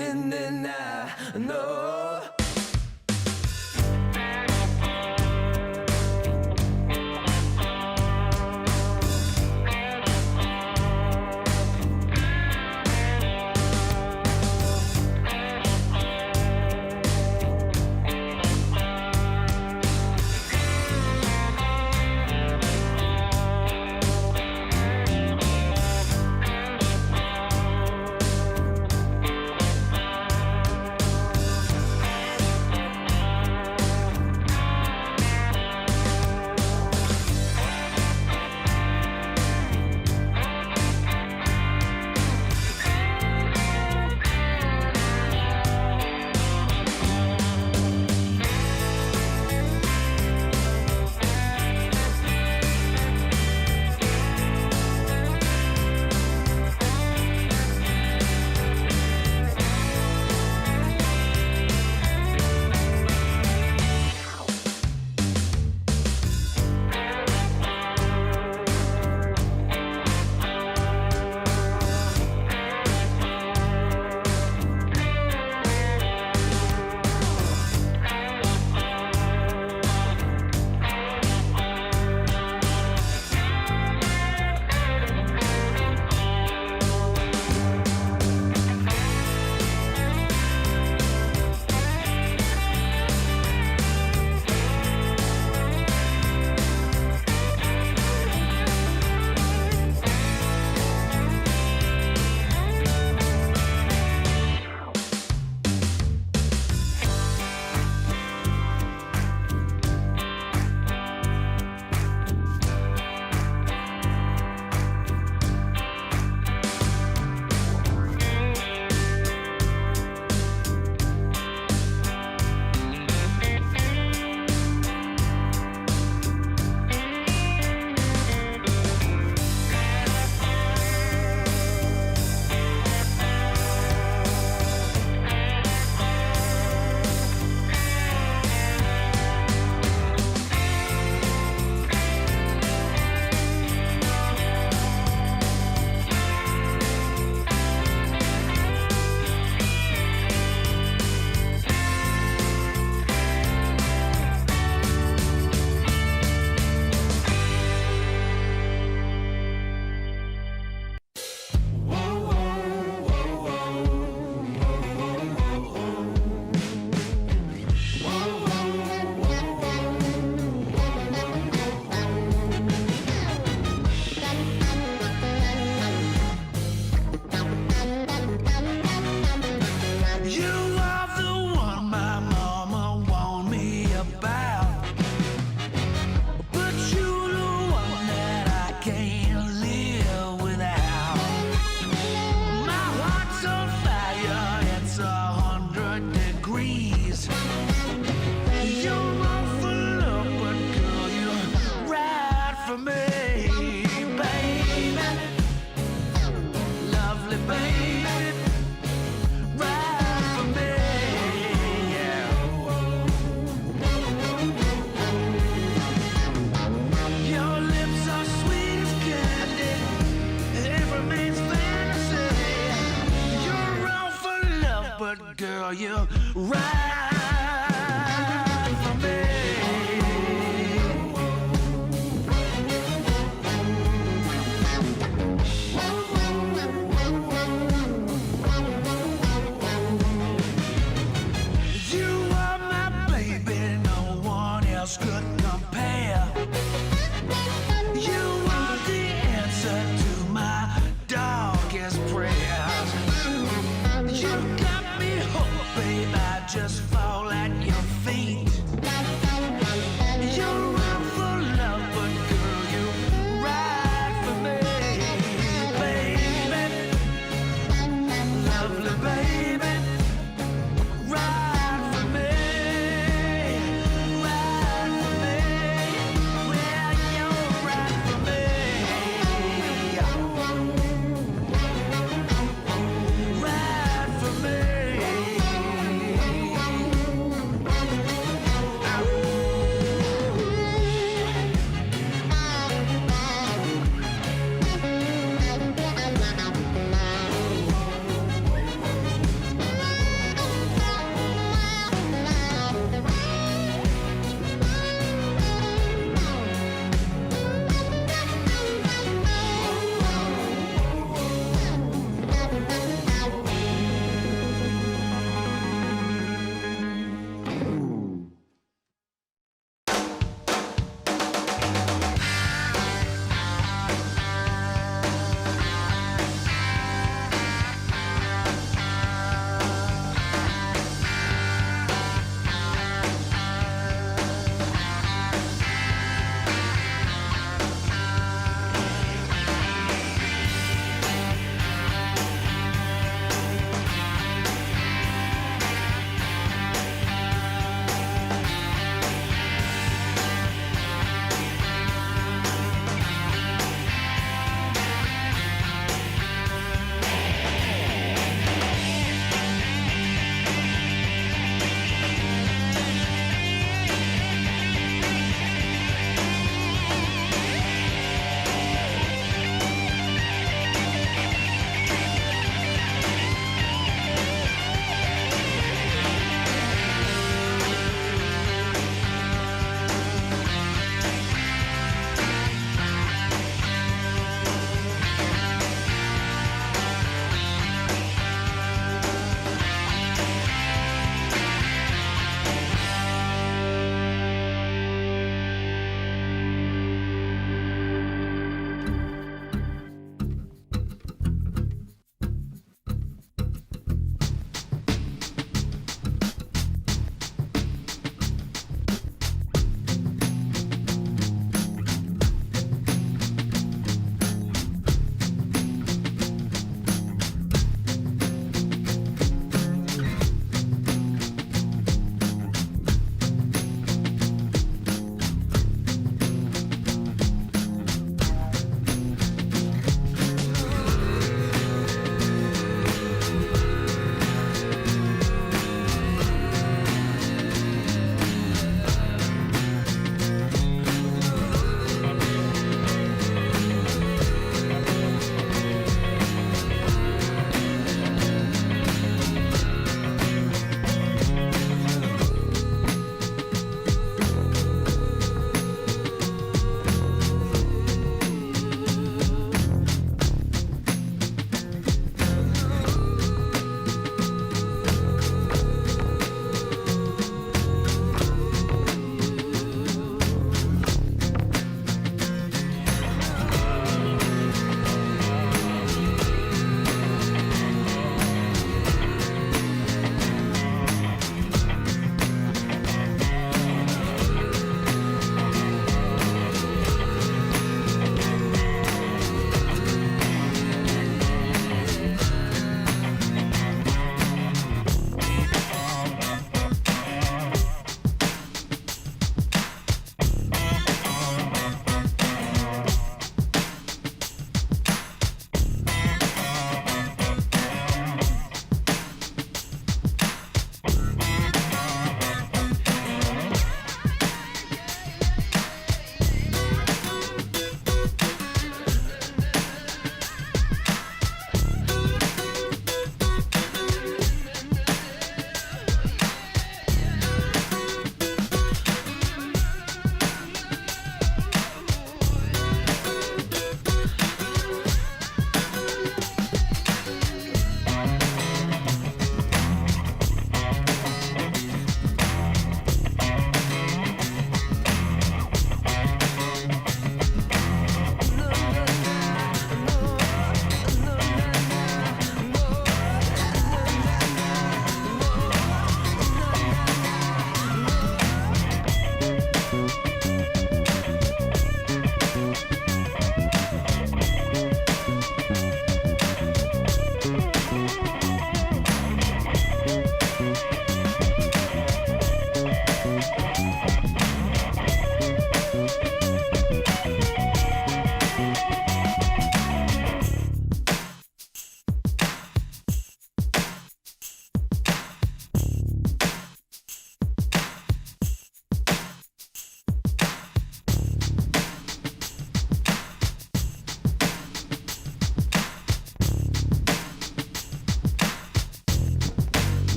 No. Girl, you ride for me. You are my baby, no one else could compare. You are the answer to my darkest prayers. You got me hooked, babe, I just fall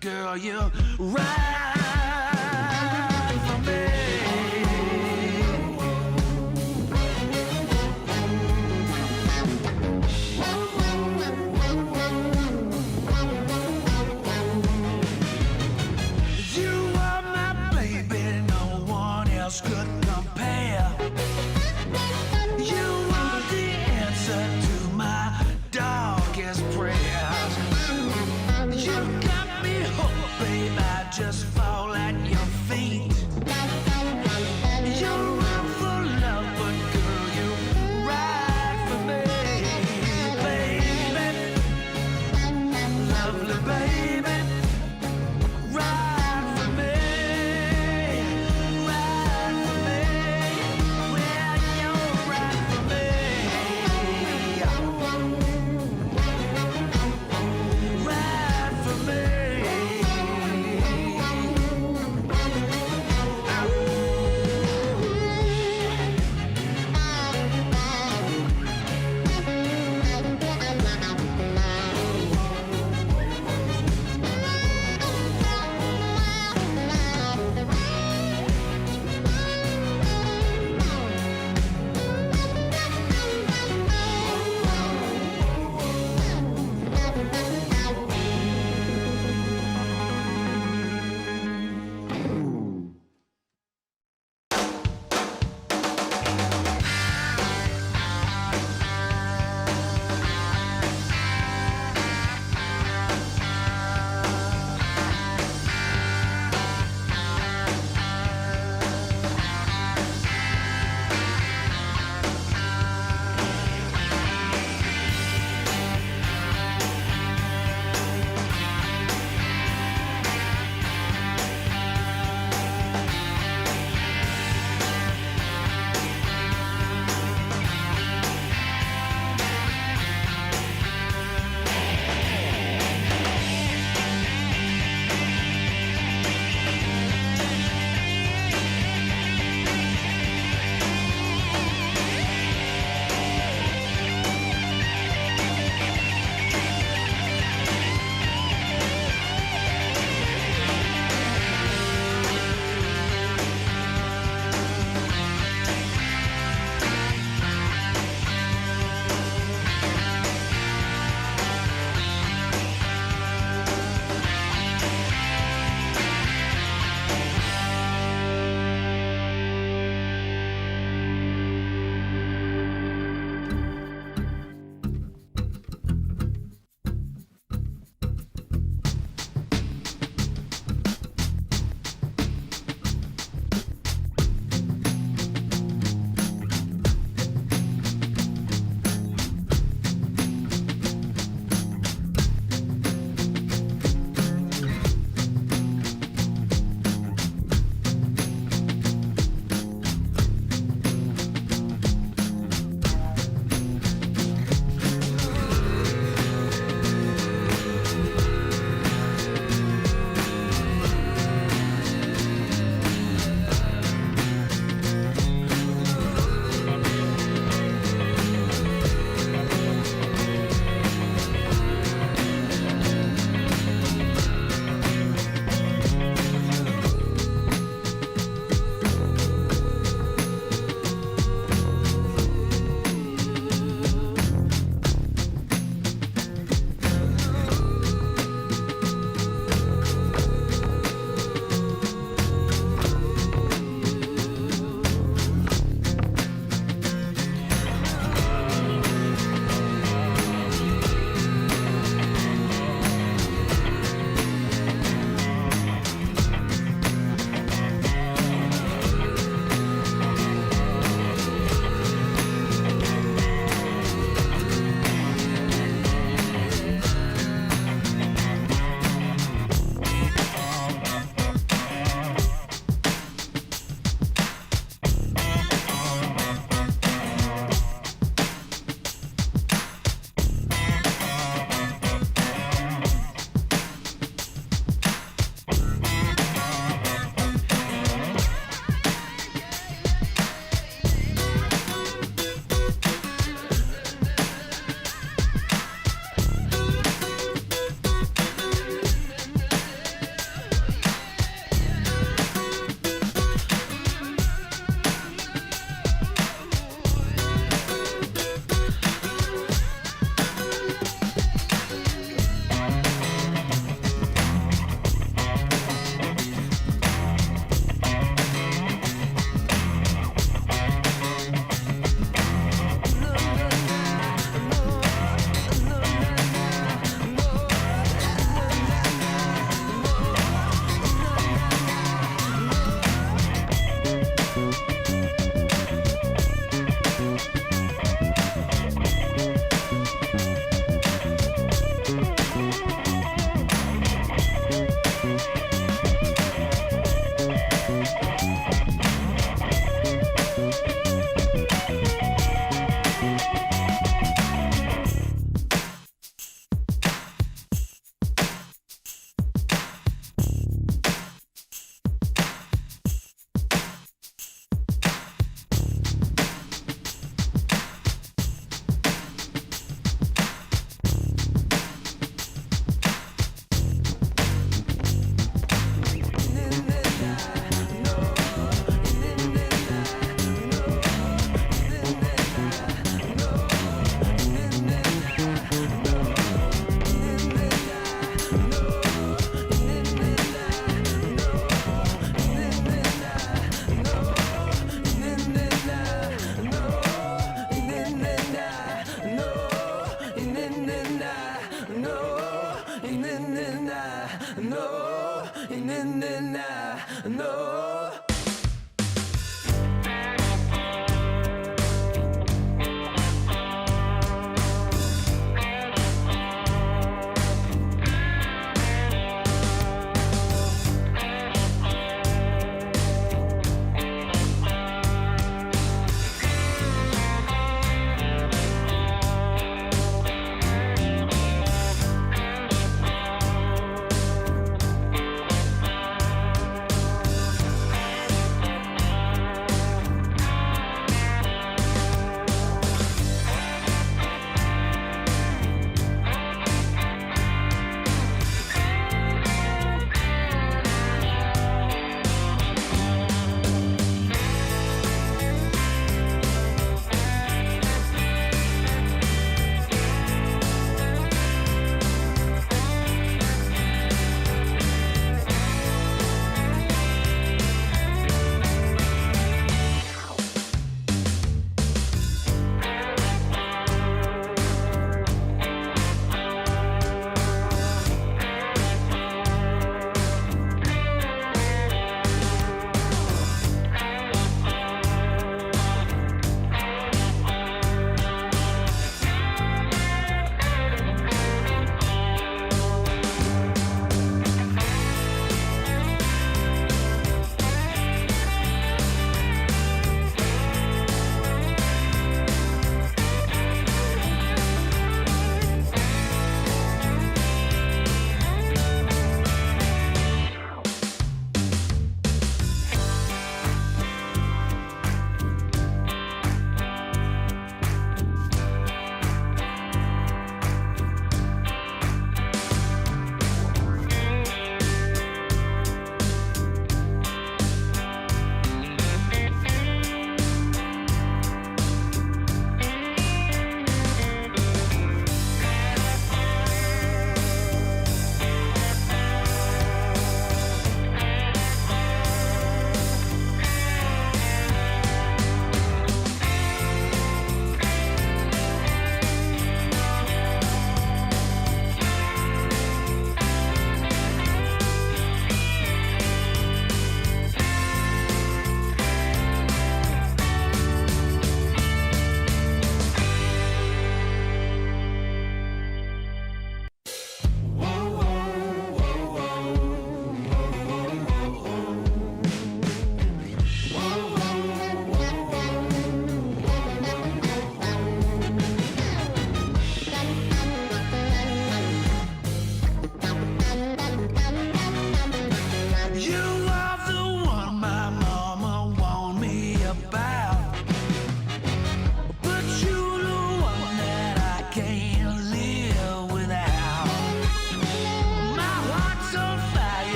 girl, you're right for me. You are my baby, no one else could compare. You are the answer to my darkest prayers. You got me hooked, babe, I just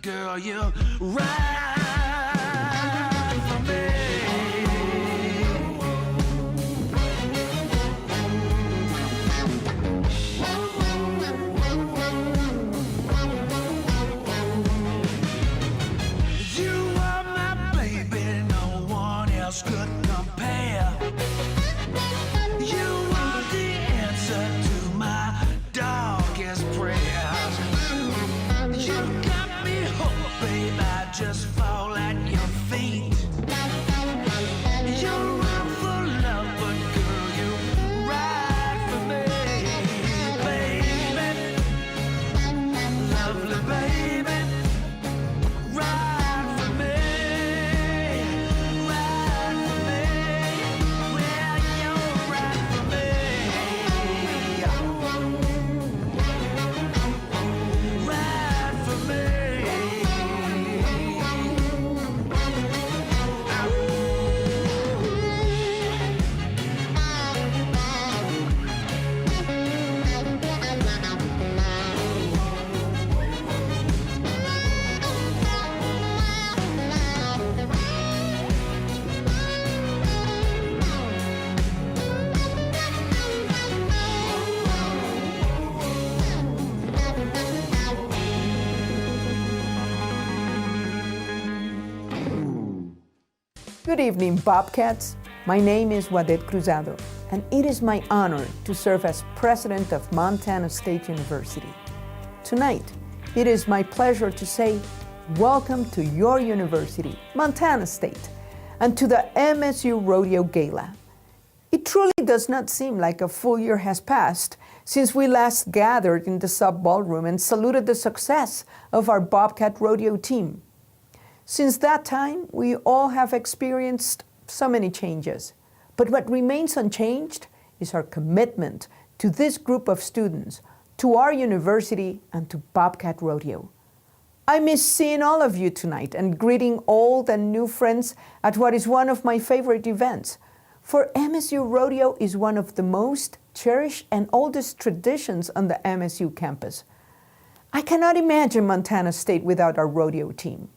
but girl, you ride for me. You are my baby, no one else could compare. You are the answer to my darkest prayers. You got me hooked, babe, I just fall at your feet. You run for love, but girl, you ride for me, baby. Lovely baby, ride for me, ride for me. Well, you ride for me. Ride for me. Good evening, Bobcats. My name is Wadet Cruzado, and it is my honor to serve as president of Montana State University. Tonight, it is my pleasure to say welcome to your university, Montana State, and to the MSU Rodeo Gala. It truly does not seem like a full year has passed since we last gathered in the sub ballroom and saluted the success of our Bobcat Rodeo team. Since that time, we all have experienced so many changes. But what remains unchanged is our commitment to this group of students, to our university, and to Bobcat Rodeo. I miss seeing all of you tonight and greeting old and new friends at what is one of my favorite events. For MSU Rodeo is one of the most cherished and oldest traditions on the MSU campus. I cannot imagine Montana State without our rodeo team.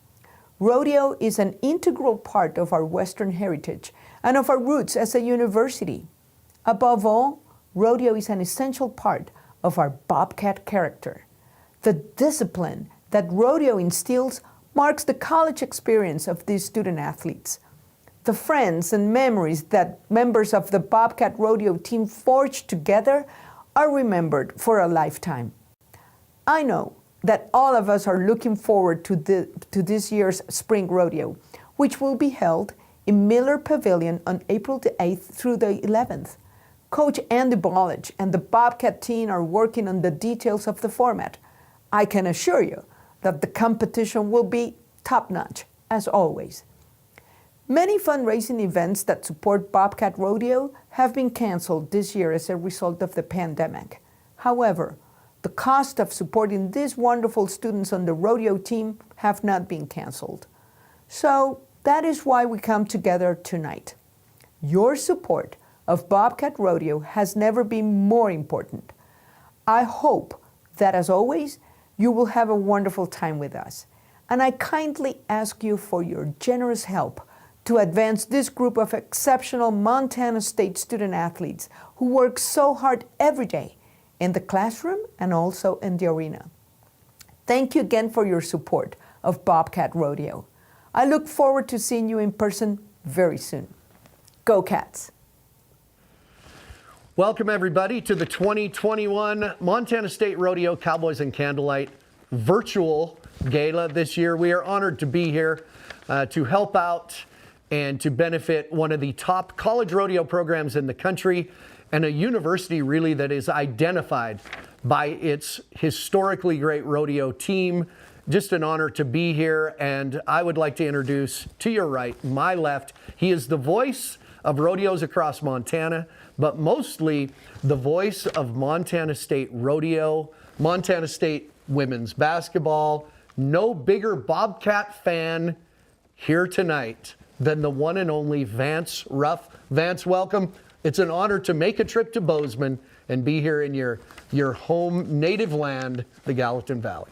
Rodeo is an integral part of our Western heritage and of our roots as a university. Above all, rodeo is an essential part of our Bobcat character. The discipline that rodeo instills marks the college experience of these student athletes. The friends and memories that members of the Bobcat Rodeo team forged together are remembered for a lifetime. I know that all of us are looking forward to this year's Spring Rodeo, which will be held in Miller Pavilion on April the 8th through the 11th. Coach Andy Bollage and the Bobcat team are working on the details of the format. I can assure you that the competition will be top-notch, as always. Many fundraising events that support Bobcat Rodeo have been canceled this year as a result of the pandemic. However, the cost of supporting these wonderful students on the rodeo team have not been canceled. So that is why we come together tonight. Your support of Bobcat Rodeo has never been more important. I hope that, as always, you will have a wonderful time with us. And I kindly ask you for your generous help to advance this group of exceptional Montana State student athletes who work so hard every day in the classroom and also in the arena. Thank you again for your support of Bobcat Rodeo. I look forward to seeing you in person very soon. Go Cats! Welcome everybody to the 2021 Montana State Rodeo Cowboys and Candlelight virtual gala this year. We are honored to be here to help out and to benefit one of the top college rodeo programs in the country, and a university really that is identified by its historically great rodeo team. Just an honor to be here, and I would like to introduce to your right, my left, he is the voice of rodeos across Montana, but mostly the voice of Montana State Rodeo, Montana State women's basketball. No bigger Bobcat fan here tonight than the one and only Vance Ruff. Vance, welcome. It's an honor to make a trip to Bozeman and be here in your home native land, the Gallatin Valley.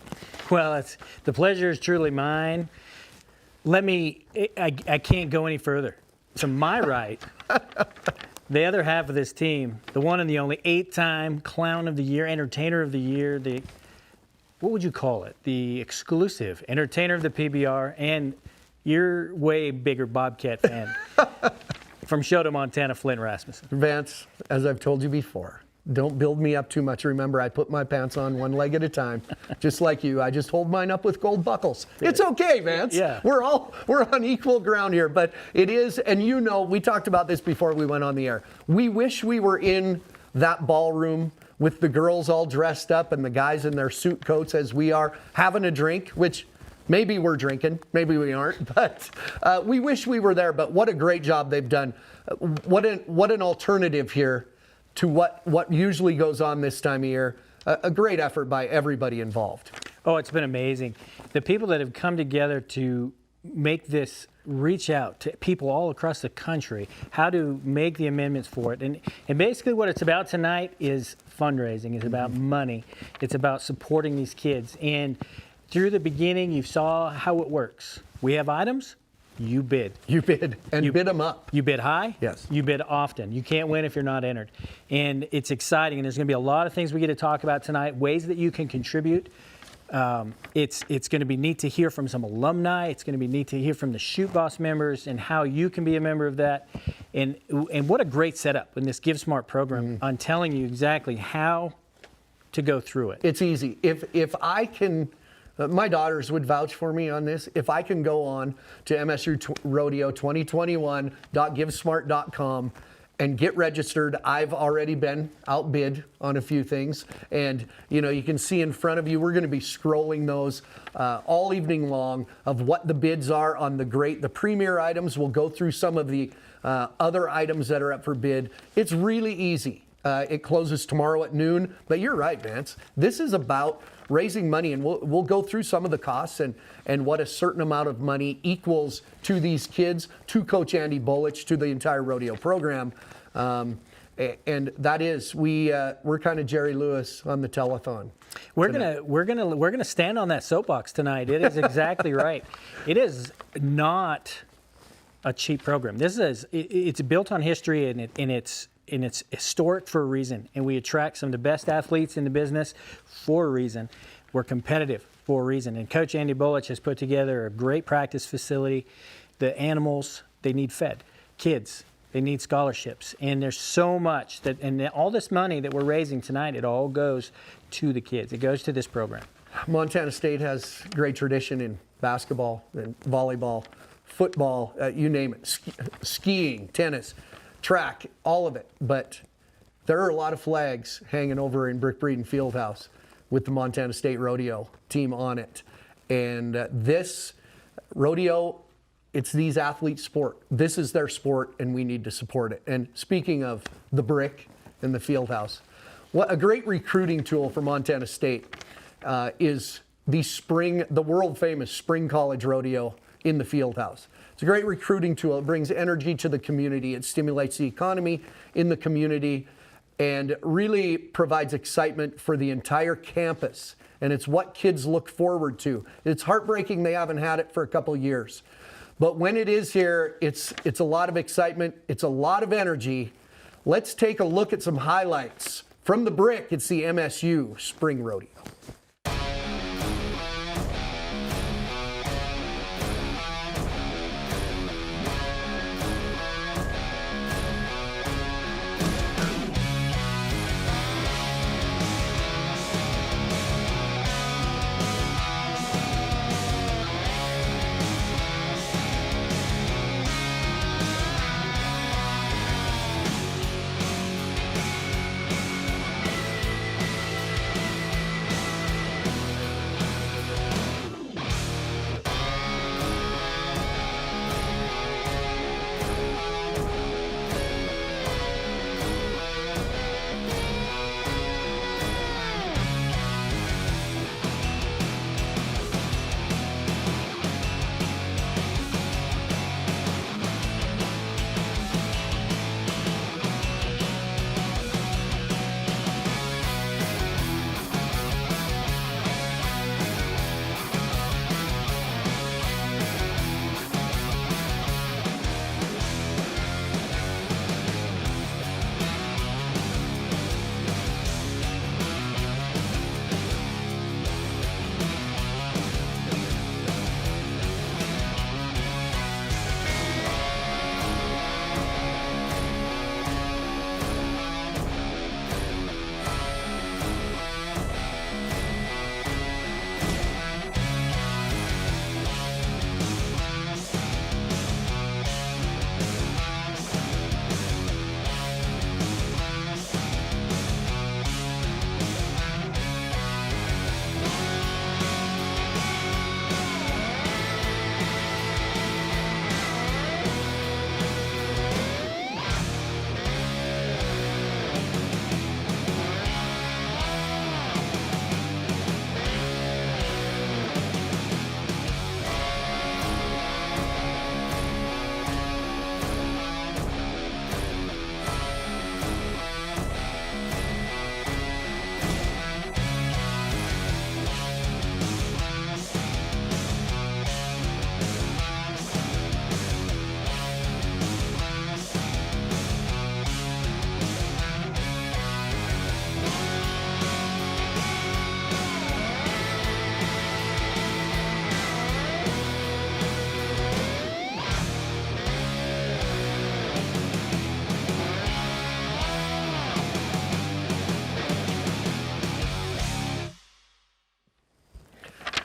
Well, the pleasure is truly mine. I can't go any further. To my right, the other half of this team, the one and the only 8-time Clown of the Year, Entertainer of the Year, what would you call it? The exclusive Entertainer of the PBR, and your way bigger Bobcat fan from Shoto, Montana, Flint Rasmussen. Vance, as I've told you before, don't build me up too much. Remember, I put my pants on one leg at a time, just like you. I just hold mine up with gold buckles. It's okay, Vance. Yeah. We're on equal ground here, but it is, and you know, we talked about this before we went on the air. We wish we were in that ballroom with the girls all dressed up and the guys in their suit coats as we are having a drink, which maybe we're drinking, maybe we aren't, but we wish we were there. But what a great job they've done. What an alternative here to what usually goes on this time of year. A great effort by everybody involved. Oh, it's been amazing. The people that have come together to make this reach out to people all across the country, how to make the amendments for it. And basically what it's about tonight is fundraising. It's about money. It's about supporting these kids. And through the beginning, you saw how it works. We have items. You bid. You bid, and bid them up. You bid high. Yes. You bid often. You can't win if you're not entered. And it's exciting, and there's going to be a lot of things we get to talk about tonight, ways that you can contribute. It's going to be neat to hear from some alumni. It's going to be neat to hear from the Shoot Boss members and how you can be a member of that. And what a great setup in this Give Smart program on telling you exactly how to go through it. It's easy. If I can... my daughters would vouch for me on this. If I can go on to MSU Rodeo 2021.givesmart.com and get registered, I've already been outbid on a few things. And, you know, you can see in front of you, we're going to be scrolling those all evening long of what the bids are on the premier items. We'll go through some of the other items that are up for bid. It's really easy. It closes tomorrow at noon. But you're right, Vance. This is about raising money, and we'll go through some of the costs and what a certain amount of money equals to these kids, to Coach Andy Bullich, to the entire rodeo program. And that is, we're kind of Jerry Lewis on the telethon. We're gonna stand on that soapbox tonight. It is exactly right. It is not a cheap program. It's built on history, and it's historic for a reason, and we attract some of the best athletes in the business for a reason. We're competitive for a reason, and Coach Andy Bullich has put together a great practice facility. The animals, they need fed. Kids, they need scholarships, and there's so much and all this money that we're raising tonight, it all goes to the kids. It goes to this program. Montana State has great tradition in basketball and volleyball, football, you name it, skiing, tennis, track, all of it. But there are a lot of flags hanging over in Brick Breeden Fieldhouse with the Montana State Rodeo team on it. And this rodeo, it's these athletes' sport. This is their sport, and we need to support it. And speaking of the Brick and the Fieldhouse, what a great recruiting tool for Montana State is the world famous Spring College Rodeo in the Fieldhouse. It's a great recruiting tool. It brings energy to the community. It stimulates the economy in the community and really provides excitement for the entire campus. And it's what kids look forward to. It's heartbreaking they haven't had it for a couple of years. But when it is here, it's a lot of excitement. It's a lot of energy. Let's take a look at some highlights. From the Brick, it's the MSU Spring Rodeo.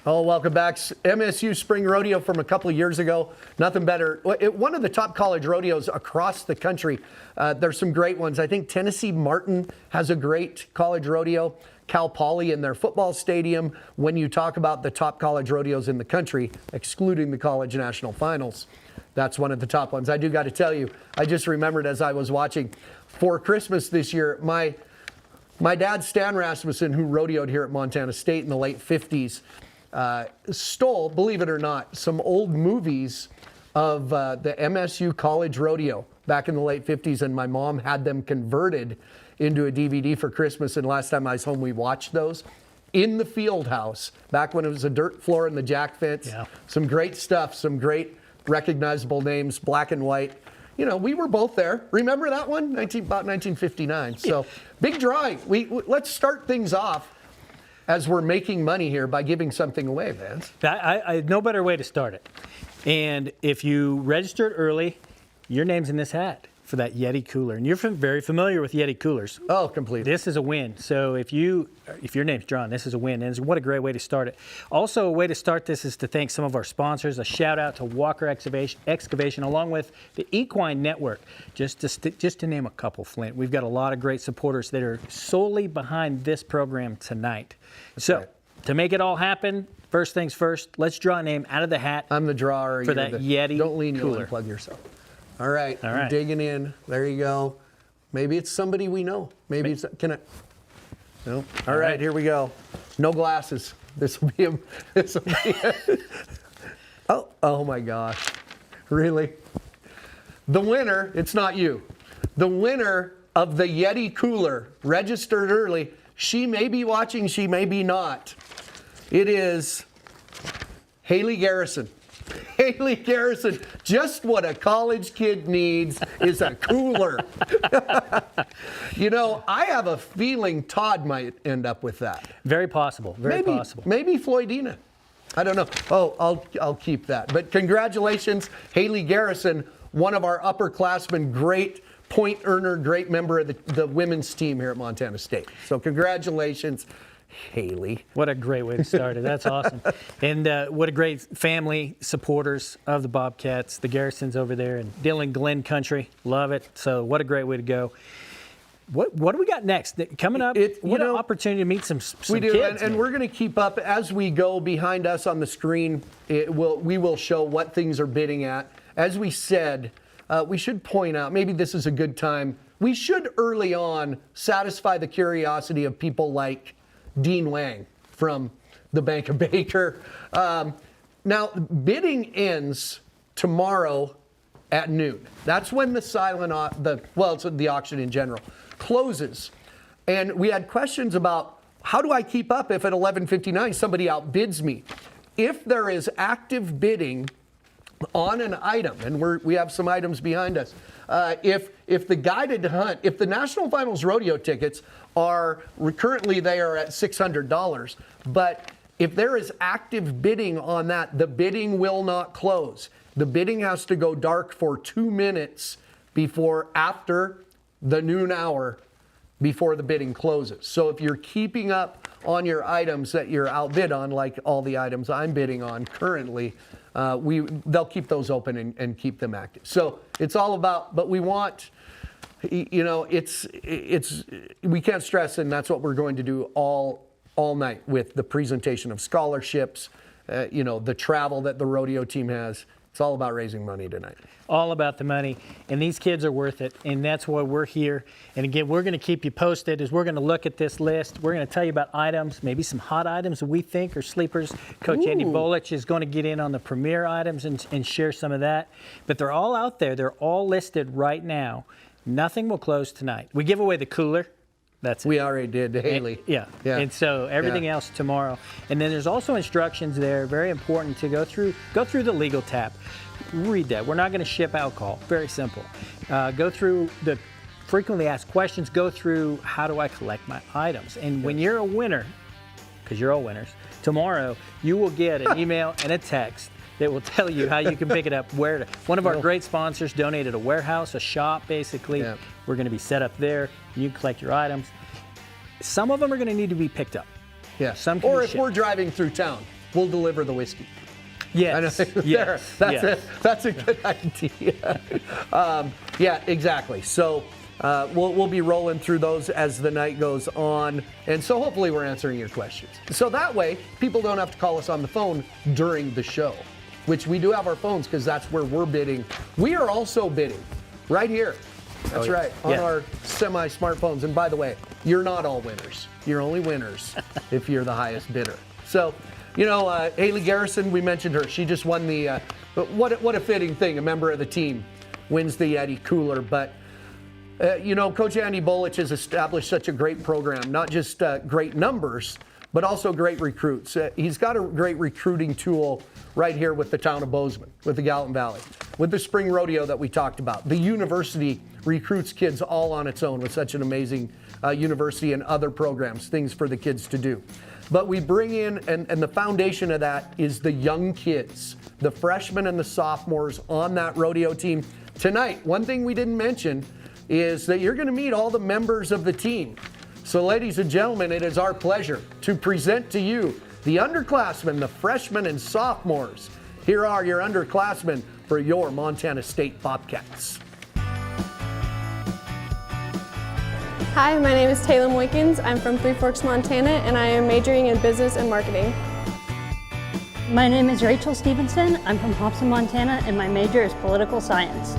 Oh, welcome back. MSU Spring Rodeo from a couple of years ago. Nothing better. One of the top college rodeos across the country. There's some great ones. I think Tennessee Martin has a great college rodeo. Cal Poly in their football stadium. When you talk about the top college rodeos in the country, excluding the college national finals, that's one of the top ones. I do got to tell you, I just remembered as I was watching for Christmas this year, my dad, Stan Rasmussen, who rodeoed here at Montana State in the late 50s, stole, believe it or not, some old movies of the MSU college rodeo back in the late 50s, and my mom had them converted into a DVD for Christmas, and last time I was home, we watched those in the field house, back when it was a dirt floor and the jack fence. Yeah. Some great stuff, some great recognizable names, black and white. You know, we were both there. Remember that one? About 1959. So, big drawing. Let's start things off as we're making money here by giving something away, Vance. I no better way to start it. And if you registered early, your name's in this hat for that Yeti cooler. And you're very familiar with Yeti coolers. Oh, completely. This is a win. So if your name's drawn, this is a win. And what a great way to start it. Also, a way to start this is to thank some of our sponsors. A shout out to Walker Excavation, along with the Equine Network, just to name a couple, Flint. We've got a lot of great supporters that are solely behind this program tonight. That's so right. To make it all happen, first things first, let's draw a name out of the hat. I'm the drawer. For that Yeti Don't lean, cooler. You'll unplug yourself. All right. I'm digging in. There you go. Maybe it's somebody we know. Maybe it's, can I? No. All right, here we go. No glasses. This will be oh my gosh. Really? The winner, it's not you. The winner of the Yeti cooler, registered early. She may be watching, she may be not. It is Haley Garrison. Haley Garrison, just what a college kid needs is a cooler. You know, I have a feeling Todd might end up with that. Very possible, very possible. Maybe Floydina. I don't know. Oh, I'll keep that. But congratulations, Haley Garrison, one of our upperclassmen, great point earner, great member of the women's team here at Montana State. So congratulations, Haley. What a great way to start it. That's awesome. And what a great family, supporters of the Bobcats, the Garrisons over there in Dillon Glen country. Love it. So what a great way to go. What do we got next? Coming up, what an opportunity to meet some we do, kids. And we're going to keep up as we go. Behind us on the screen, we will show what things are bidding at. As we said, we should point out, maybe this is a good time, we should early on satisfy the curiosity of people like Dean Wang from the Bank of Baker. Now, bidding ends tomorrow at noon. That's when the the auction in general closes. And we had questions about, how do I keep up if at 11:59 somebody outbids me? If there is active bidding on an item, and we have some items behind us, if the guided hunt, if the National Finals rodeo tickets are, currently they are at $600, but if there is active bidding on that, the bidding will not close. The bidding has to go dark for 2 minutes after the noon hour before the bidding closes. So if you're keeping up on your items that you're outbid on, like all the items I'm bidding on currently, they'll keep those open and keep them active. So it's all about, but we want, you know, we can't stress, and that's what we're going to do all night with the presentation of scholarships, the travel that the rodeo team has. It's all about raising money tonight. All about the money, and these kids are worth it, and that's why we're here. And again, we're going to keep you posted as we're going to look at this list. We're going to tell you about items, maybe some hot items that we think are sleepers. Coach Andy Bolich is going to get in on the premier items and share some of that. But they're all out there. They're all listed right now. Nothing will close tonight. We give away the cooler. That's it. We already did, Haley. Yeah. And so everything else tomorrow. And then there's also instructions there, very important, to go through the legal tab. Read that. We're not going to ship alcohol. Very simple. Go through the frequently asked questions. Go through, how do I collect my items? And when you're a winner, because you're all winners, tomorrow you will get an email and a text that will tell you how you can pick it up, where to. One of our great sponsors donated a warehouse, a shop, basically. Yeah. We're going to be set up there. You can collect your items. Some of them are going to need to be picked up. Yeah. Some can or be if shipped. we're driving through town, we'll deliver the whiskey. Yes. Yes. That's a good idea. Yeah, exactly. So we'll be rolling through those as the night goes on. And so hopefully we're answering your questions. So that way, people don't have to call us on the phone during the show, which we do have our phones because that's where we're bidding. We are also bidding right here. That's right, on our semi-smartphones. And by the way, you're not all winners. You're only winners if you're the highest bidder. So, you know, Haley Garrison, we mentioned her. She just won the, what a fitting thing, a member of the team wins the Yeti cooler. But, you know, Coach Andy Bolich has established such a great program, not just great numbers, but also great recruits. He's got a great recruiting tool right here with the town of Bozeman, with the Gallatin Valley, with the spring rodeo that we talked about. The university recruits kids all on its own with such an amazing university and other programs, things for the kids to do. But we bring in, and the foundation of that is the young kids, the freshmen and the sophomores on that rodeo team. Tonight, one thing we didn't mention is that you're going to meet all the members of the team. So ladies and gentlemen, it is our pleasure to present to you the underclassmen, the freshmen and sophomores. Here are your underclassmen for your Montana State Bobcats. Hi, my name is Taylor Moykins. I'm from Three Forks, Montana, and I am majoring in business and marketing. My name is Rachel Stevenson. I'm from Hobson, Montana, and my major is political science.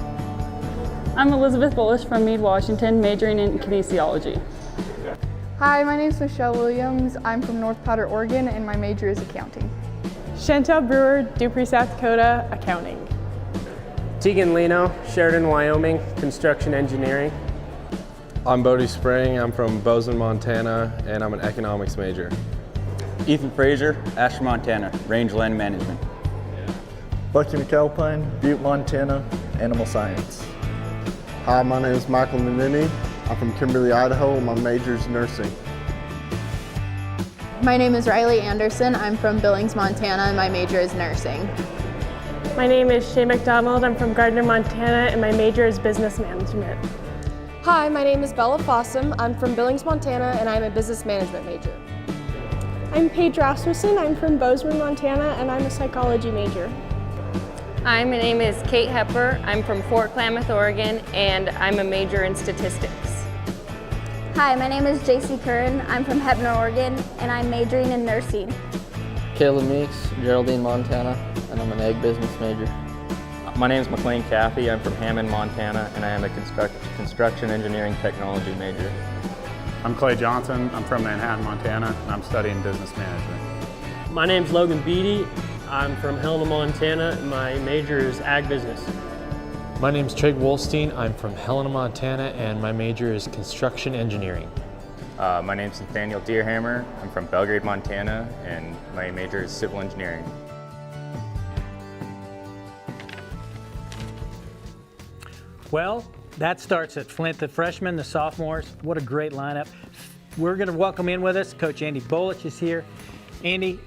I'm Elizabeth Bullish from Meade, Washington, majoring in kinesiology. Hi, my name is Michelle Williams. I'm from North Powder, Oregon, and my major is accounting. Chantel Brewer, Dupree, South Dakota, accounting. Tegan Leno, Sheridan, Wyoming, construction engineering. I'm Bodie Spring. I'm from Bozeman, Montana, and I'm an economics major. Ethan Fraser, Asher, Montana, rangeland management. Bucky McAlpine, Butte, Montana, animal science. Hi, my name is Michael Menini. I'm from Kimberly, Idaho. My major is nursing. My name is Riley Anderson. I'm from Billings, Montana, and my major is nursing. My name is Shay McDonald. I'm from Gardner, Montana, and my major is business management. Hi, my name is Bella Fossum. I'm from Billings, Montana, and I'm a business management major. I'm Paige Rasmussen. I'm from Bozeman, Montana, and I'm a psychology major. Hi, my name is Kate Hepper. I'm from Fort Klamath, Oregon, and I'm a major in statistics. Hi, my name is JC Curran. I'm from Hebner, Oregon, and I'm majoring in nursing. Caleb Meeks, Geraldine, Montana, and I'm an ag business major. My name is McLean Caffey. I'm from Hammond, Montana, and I am a construction engineering technology major. I'm Clay Johnson. I'm from Manhattan, Montana, and I'm studying business management. My name's Logan Beatty. I'm from Helena, Montana, and my major is ag business. My name's Treg Wolstein. I'm from Helena, Montana, and my major is construction engineering. My name's Nathaniel Deerhammer. I'm from Belgrade, Montana, and my major is civil engineering. Well, that starts at Flint, the freshmen, the sophomores. What a great lineup. We're going to welcome in with us. Coach Andy Bolich is here. Andy,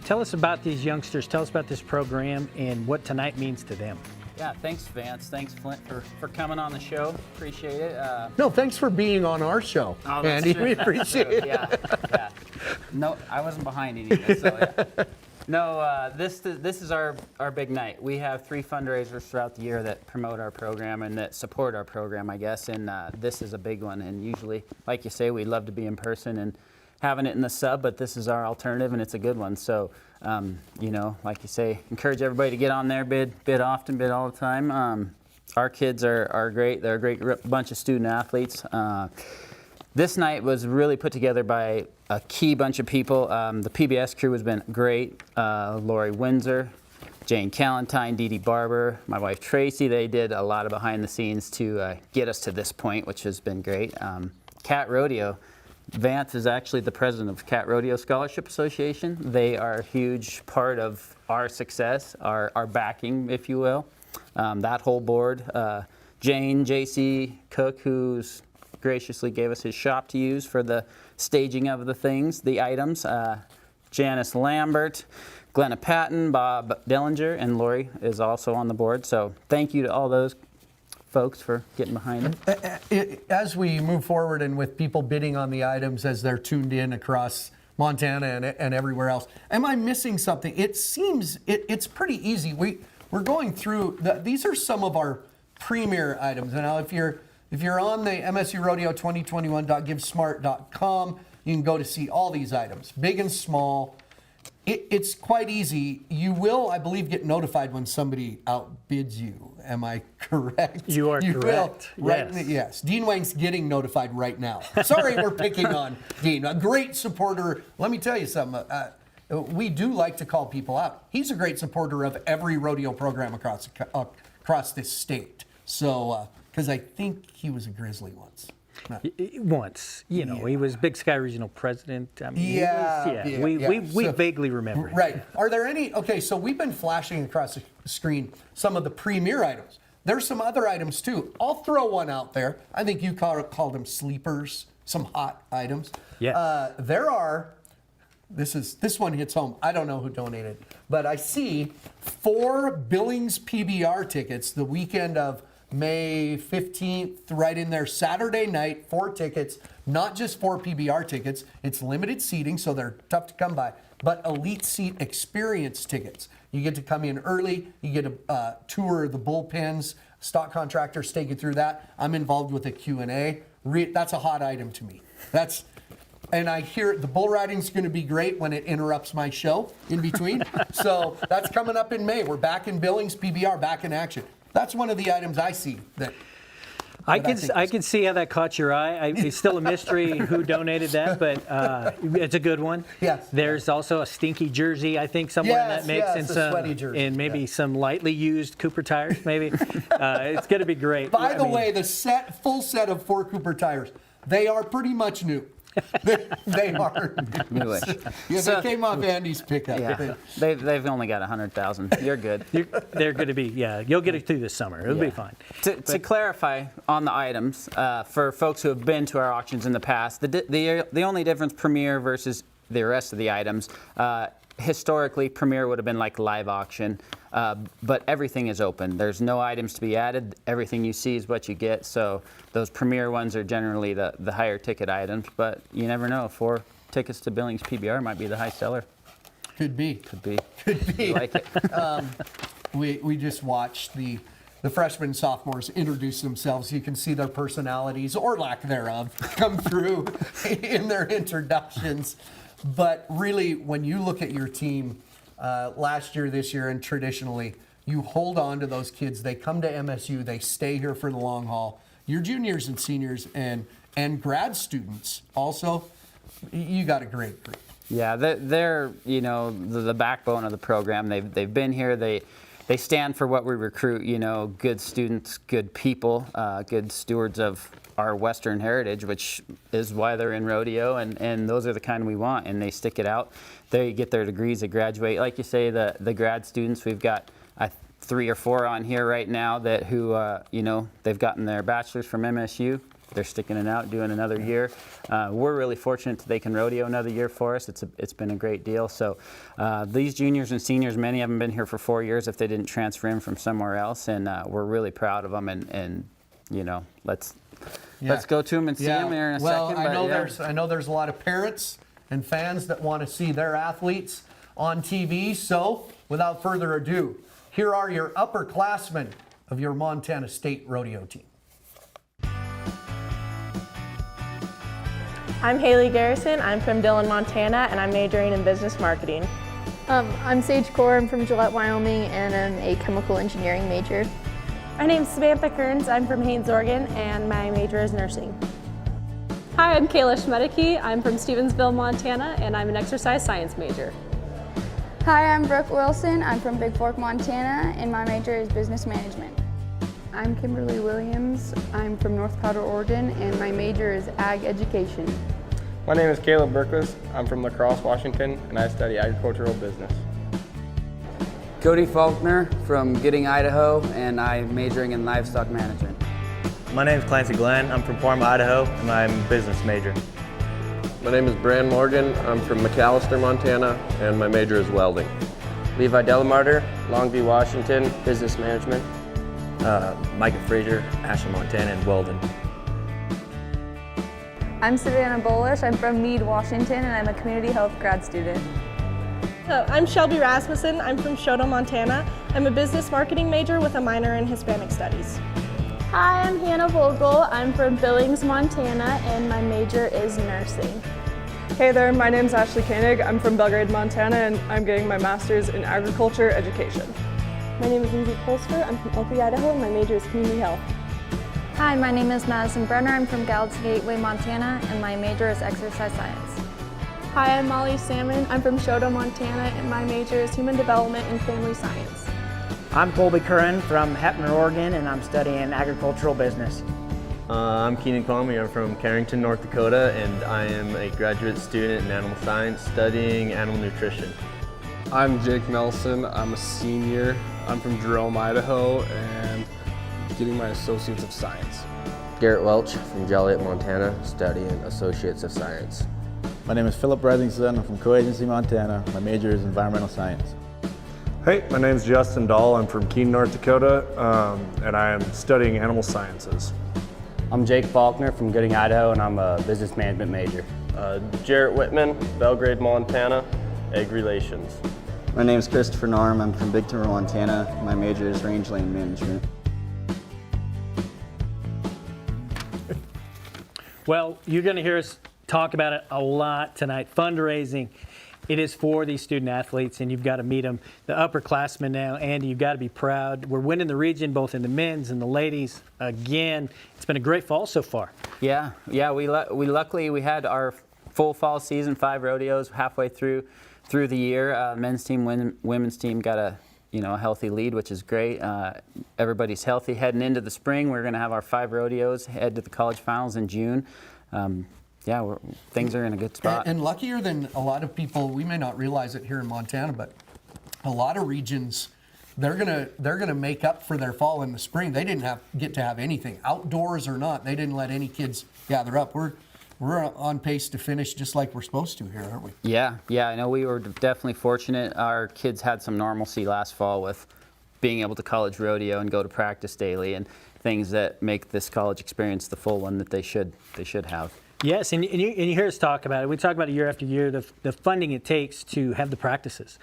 tell us about these youngsters. Tell us about this program and what tonight means to them. Yeah, thanks, Vance. Thanks, Flint, for coming on the show. Appreciate it. No, thanks for being on our show, Andy. True. We appreciate it. Yeah. No, I wasn't behind any of this. So, yeah. No, this is our big night. We have 3 fundraisers throughout the year that promote our program and that support our program, I guess, and this is a big one. And usually, like you say, we'd love to be in person and having it in the sub, but this is our alternative, and it's a good one. So, you know, like you say, encourage everybody to get on there, bid often, bid all the time. Our kids are great. They're a great bunch of student athletes. This night was really put together by a key bunch of people. The PBS crew has been great. Lori Windsor, Jane Callentine, Dee Dee Barber, my wife Tracy. They did a lot of behind the scenes to get us to this point, which has been great. Cat Rodeo. Vance is actually the president of Cat Rodeo Scholarship Association. They are a huge part of our success, our backing, if you will. That whole board. Jane, JC Cook, who's graciously gave us his shop to use for the staging of the things, the items. Janice Lambert, Glenna Patton, Bob Dellinger, and Lori is also on the board. So thank you to all those folks for getting behind it. As we move forward and with people bidding on the items as they're tuned in across Montana and everywhere else. Am I missing something? It seems it's pretty easy. We're going through these are some of our premier items. And now if you're on the MSU Rodeo 2021.givesmart.com, you can go to see all these items, big and small. It's quite easy. You will, I believe, get notified when somebody outbids you. Am I correct? You are correct. Will, right? Yes. Dean Wang's getting notified right now. Sorry, we're picking on Dean. A great supporter. Let me tell you something. We do like to call people out. He's a great supporter of every rodeo program across this state. So, because I think he was a Grizzly once. No. Once, he was Big Sky Regional President. I mean, we vaguely remember. Right. Are there any? Okay, so we've been flashing across the screen some of the premier items. There's some other items too. I'll throw one out there. I think you called them sleepers. Some hot items. Yes. There are. This one hits home. I don't know who donated, but I see 4 Billings PBR tickets the weekend of May 15th, right in there, Saturday night, 4 tickets, not just 4 PBR tickets. It's limited seating, so they're tough to come by, but elite seat experience tickets. You get to come in early, you get a tour of the bullpens, stock contractors take you through that. I'm involved with a Q&A. That's a hot item to me. And I hear the bull riding's going to be great when it interrupts my show in between. So that's coming up in May. We're back in Billings, PBR, back in action. That's one of the items I see that I can see how that caught your eye. It's still a mystery who donated that, but it's a good one. Yes. There's also a stinky jersey, I think, somewhere in that mix, yes, and a sweaty jersey. And maybe some lightly used Cooper tires. Maybe it's going to be great. By the way, the full set of 4 Cooper tires, they are pretty much new. They are newish. Yeah, they came off Andy's pickup. Yeah. They've only got 100,000. You're good. They're going to be, you'll get it through this summer. It'll be fine. To clarify on the items, for folks who have been to our auctions in the past, the only difference Premier versus the rest of the items, historically Premier would have been like live auction, but everything is open. There's no items to be added. Everything you see is what you get. So those Premier ones are generally the higher ticket items, but you never know. 4 tickets to Billings PBR might be the high seller. Could be. Could be. You like it. We just watched the freshmen and sophomores introduce themselves. You can see their personalities, or lack thereof, come through in their introductions. But really, when you look at your team last year, this year, and traditionally, you hold on to those kids. They come to MSU. They stay here for the long haul. Your juniors and seniors and grad students also, you got a great group. Yeah, they're the backbone of the program. They've been here. They stand for what we recruit. Good students, good people, good stewards of our Western heritage, which is why they're in rodeo, and those are the kind we want, and they stick it out. They get their degrees, they graduate. Like you say, the grad students, we've got 3 or 4 on here right now who they've gotten their bachelor's from MSU. They're sticking it out, doing another year. We're really fortunate that they can rodeo another year for us. It's been a great deal. So these juniors and seniors, many of them been here for 4 years if they didn't transfer in from somewhere else, and we're really proud of them. And let's go to them and see them here in a second. Well, I know there's a lot of parents and fans that want to see their athletes on TV. So without further ado, here are your upperclassmen of your Montana State rodeo team. I'm Haley Garrison. I'm from Dillon, Montana, and I'm majoring in business marketing. I'm Sage Core. I'm from Gillette, Wyoming, and I'm a chemical engineering major. My name's Samantha Kearns. I'm from Haines, Oregon, and my major is nursing. Hi, I'm Kayla Schmedeke. I'm from Stevensville, Montana, and I'm an exercise science major. Hi, I'm Brooke Wilson. I'm from Big Fork, Montana, and my major is business management. I'm Kimberly Williams. I'm from North Powder, Oregon, and my major is ag education. My name is Caleb Berquist. I'm from La Crosse, Washington, and I study agricultural business. Cody Faulkner from Gidding, Idaho, and I'm majoring in livestock management. My name is Clancy Glenn. I'm from Parma, Idaho, and I'm a business major. My name is Bran Morgan. I'm from McAllister, Montana, and my major is welding. Levi Delamarter, Longview, Washington, business management. Micah Frazier, Ashland, Montana, and welding. I'm Savannah Bolish. I'm from Meade, Washington, and I'm a community health grad student. So, I'm Shelby Rasmussen. I'm from Shoto, Montana. I'm a business marketing major with a minor in Hispanic studies. Hi, I'm Hannah Vogel. I'm from Billings, Montana, and my major is nursing. Hey there, my name's Ashley Koenig. I'm from Belgrade, Montana, and I'm getting my master's in agriculture education. My name is Lindsay Polster. I'm from Oakley, Idaho, and my major is community health. Hi, my name is Madison Brenner. I'm from Gallatin Gateway, Montana, and my major is exercise science. Hi, I'm Molly Salmon. I'm from Shoto, Montana, and my major is human development and family science. I'm Colby Curran from Heppner, Oregon, and I'm studying agricultural business. I'm Keenan Kwame. I'm from Carrington, North Dakota, and I am a graduate student in animal science studying animal nutrition. I'm Jake Nelson. I'm a senior. I'm from Jerome, Idaho, and getting my Associates of Science. Garrett Welch from Joliet, Montana, studying Associates of Science. My name is Philip Bresington. I'm from Coagency, Montana. My major is environmental science. Hey, my name is Justin Dahl. I'm from Keene, North Dakota, and I am studying animal sciences. I'm Jake Faulkner from Gooding, Idaho, and I'm a business management major. Jarrett Whitman, Belgrade, Montana, Ag Relations. My name is Christopher Norm. I'm from Big Timber, Montana. My major is rangeland management. Well, you're going to hear us talk about it a lot tonight. Fundraising. It is for these student athletes, and you've got to meet them. The upperclassmen now, Andy, you've got to be proud. We're winning the region, both in the men's and the ladies. Again, it's been a great fall so far. Yeah. We luckily we had our full fall season, 5 rodeos halfway through the year. Men's team, women's team got a healthy lead, which is great. Everybody's healthy heading into the spring. We're going to have our 5 rodeos, head to the college finals in June. Things are in a good spot. And luckier than a lot of people, we may not realize it here in Montana, but a lot of regions, they're gonna make up for their fall in the spring. They didn't get to have anything, outdoors or not. They didn't let any kids gather up. We're on pace to finish just like we're supposed to here, aren't we? Yeah. I know we were definitely fortunate. Our kids had some normalcy last fall with being able to college rodeo and go to practice daily and things that make this college experience the full one that they should have. Yes, and you hear us talk about it. We talk about it year after year, the funding it takes to have the practices.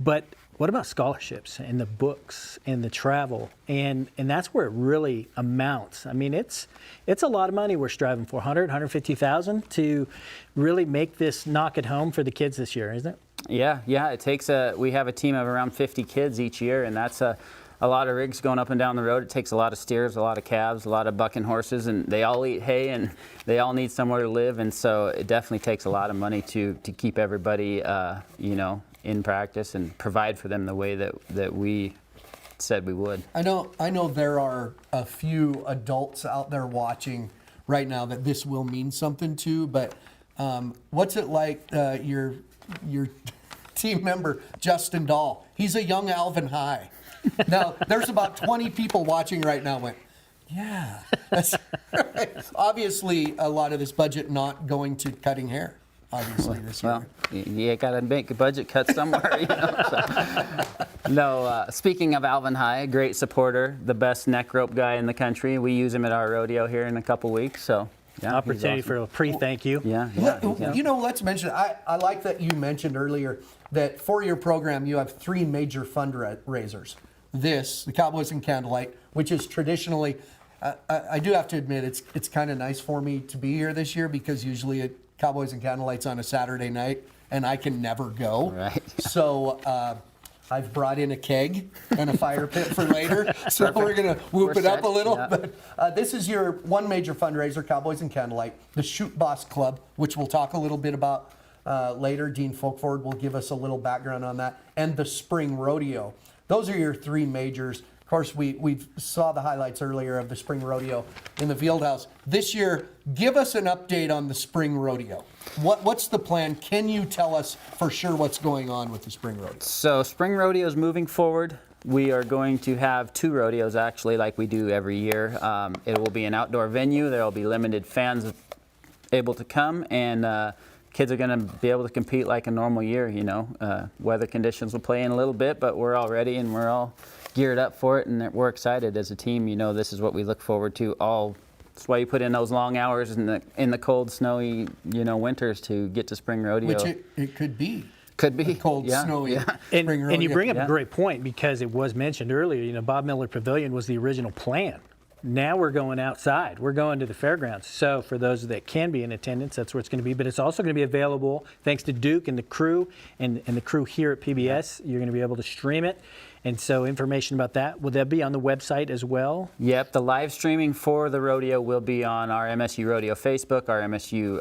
But what about scholarships and the books and the travel? And that's where it really amounts. I mean, it's a lot of money we're striving for, $150,000 to really make this knock it home for the kids this year, isn't it? Yeah. It takes we have a team of around 50 kids each year, and that's a lot of rigs going up and down the road. It takes a lot of steers, a lot of calves, a lot of bucking horses, and they all eat hay and they all need somewhere to live. And so it definitely takes a lot of money to keep everybody, in practice and provide for them the way that we said we would. I know there are a few adults out there watching right now that this will mean something to, but what's it like your team member, Justin Dahl? He's a young Alvin High. Now, there's about 20 people watching right now went, yeah. That's right. Obviously, a lot of this budget not going to cutting hair, obviously, this year. Well, you got to make a budget cut somewhere, No, speaking of Alvin High, a great supporter, the best neck rope guy in the country. We use him at our rodeo here in a couple weeks, so. Yeah, opportunity for a pre-thank you. Yeah. Let's mention, I like that you mentioned earlier that for your program you have 3 major fundraisers. The Cowboys and Candlelight, which is traditionally, I do have to admit, it's kind of nice for me to be here this year because usually Cowboys and Candlelight's on a Saturday night and I can never go. Right. So I've brought in a keg and a fire pit for later, so we're going to whoop it up a little. Yeah. But this is your one major fundraiser, Cowboys and Candlelight, the Shoot Boss Club, which we'll talk a little bit about later. Dean Folkford will give us a little background on that, and the Spring Rodeo. Those are your 3 majors. Of course, we saw the highlights earlier of the Spring Rodeo in the field house. This year, give us an update on the Spring Rodeo. What's the plan? Can you tell us for sure what's going on with the Spring Rodeo? So Spring Rodeo is moving forward. We are going to have 2 rodeos actually, like we do every year. It will be an outdoor venue. There will be limited fans able to come, and kids are going to be able to compete like a normal year. Weather conditions will play in a little bit, but we're all ready and we're all geared up for it, and we're excited as a team. This is what we look forward to all That's why you put in those long hours in the cold, snowy, winters to get to spring rodeo. Which it could be. Could be. Cold, snowy And, spring rodeo. and you bring up a great point, because it was mentioned earlier, Bob Miller Pavilion was the original plan. Now we're going outside. We're going to the fairgrounds. So for those that can be in attendance, that's where it's going to be. But it's also going to be available, thanks to Duke and the crew and the crew here at PBS. You're going to be able to stream it. And so information about that, will that be on the website as well? Yep, the live streaming for the rodeo will be on our MSU Rodeo Facebook, our MSU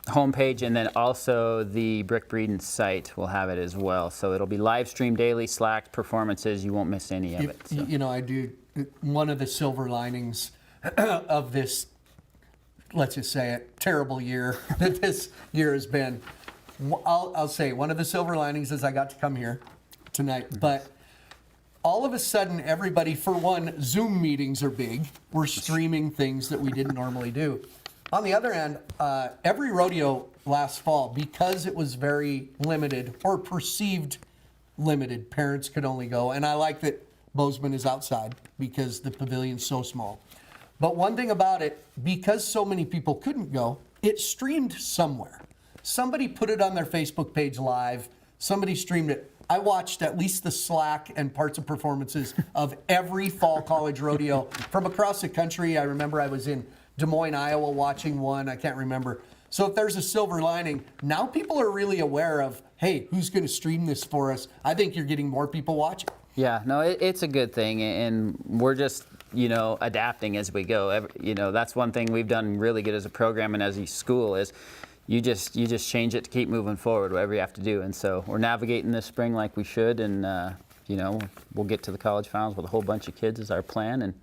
homepage, and then also the Brick Breeden site will have it as well. So it'll be live streamed daily, Slack performances. You won't miss any of it. So. I do. One of the silver linings of this, let's just say it, terrible year that this year has been, I'll say one of the silver linings is I got to come here tonight. But all of a sudden, everybody, for one, Zoom meetings are big. We're streaming things that we didn't normally do. On the other hand, every rodeo last fall, because it was very limited or perceived limited, parents could only go. And I like that Bozeman is outside because the pavilion's so small. But one thing about it, because so many people couldn't go, it streamed somewhere. Somebody put it on their Facebook page live. Somebody streamed it. I watched at least the Slack and parts of performances of every fall college rodeo from across the country. I remember I was in Des Moines, Iowa, watching one. I can't remember. So if there's a silver lining, now people are really aware of, hey, who's going to stream this for us? I think you're getting more people watching. Yeah, no, it's a good thing, and we're just, adapting as we go. That's one thing we've done really good as a program and as a school is you just change it to keep moving forward, whatever you have to do. And so we're navigating this spring like we should, and we'll get to the college finals with a whole bunch of kids is our plan, and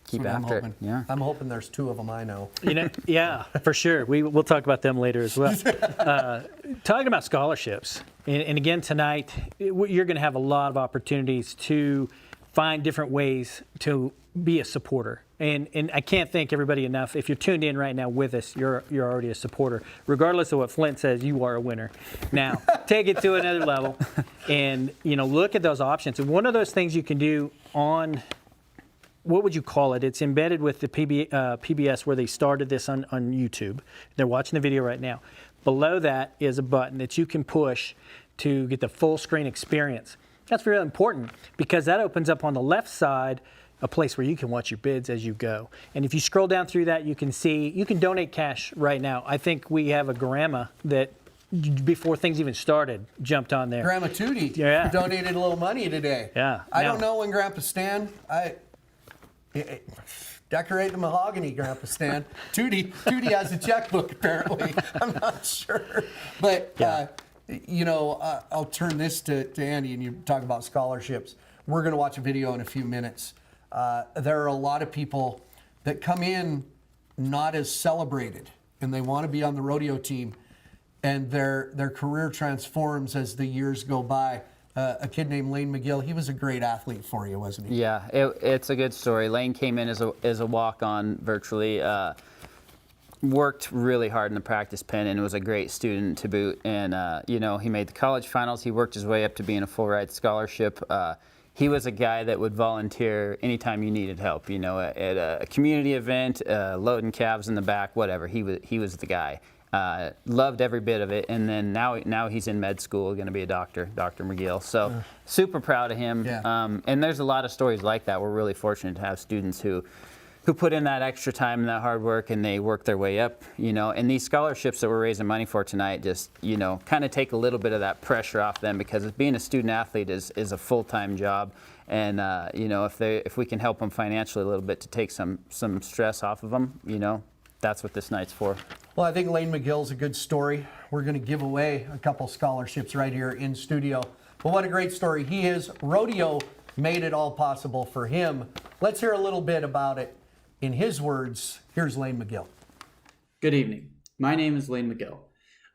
keep after it. Yeah, I'm hoping there's 2 of them I know. Yeah, for sure. We'll talk about them later as well. Talking about scholarships, and again tonight, you're going to have a lot of opportunities to find different ways to be a supporter. And I can't thank everybody enough. If you're tuned in right now with us, you're already a supporter. Regardless of what Flint says, you are a winner. Now, take it to another level, and look at those options. And one of those things you can do on, what would you call it? It's embedded with the PBS where they started this on YouTube. They're watching the video right now. Below that is a button that you can push to get the full screen experience. That's really important because that opens up on the left side a place where you can watch your bids as you go. And if you scroll down through that, you can see, you can donate cash right now. I think we have a grandma that, before things even started, jumped on there. Grandma Tootie donated a little money today. Yeah. I don't know when Grandpa Stan, decorate the mahogany, Grandpa Stan. Tootie has a checkbook apparently. I'm not sure. But, I'll turn this to Andy, and you talk about scholarships. We're going to watch a video in a few minutes. There are a lot of people that come in not as celebrated, and they want to be on the rodeo team, and their career transforms as the years go by. A kid named Lane McGill, he was a great athlete for you, wasn't he? Yeah, it's a good story. Lane came in as a walk-on virtually, worked really hard in the practice pen, and was a great student to boot. And, he made the college finals. He worked his way up to being a full-ride scholarship. He was a guy that would volunteer anytime you needed help, at a community event, loading calves in the back, whatever. He was the guy. Loved every bit of it, and then now he's in med school, going to be a doctor, Dr. McGill. So super proud of him. Yeah. And there's a lot of stories like that. We're really fortunate to have students who put in that extra time and that hard work, and they work their way up. And these scholarships that we're raising money for tonight just kind of take a little bit of that pressure off them, because being a student athlete is a full-time job. And if we can help them financially a little bit to take some stress off of them, that's what this night's for. Well, I think Lane McGill's a good story. We're going to give away a couple scholarships right here in studio. But what a great story he is. Rodeo made it all possible for him. Let's hear a little bit about it. In his words, here's Lane McGill. Good evening. My name is Lane McGill.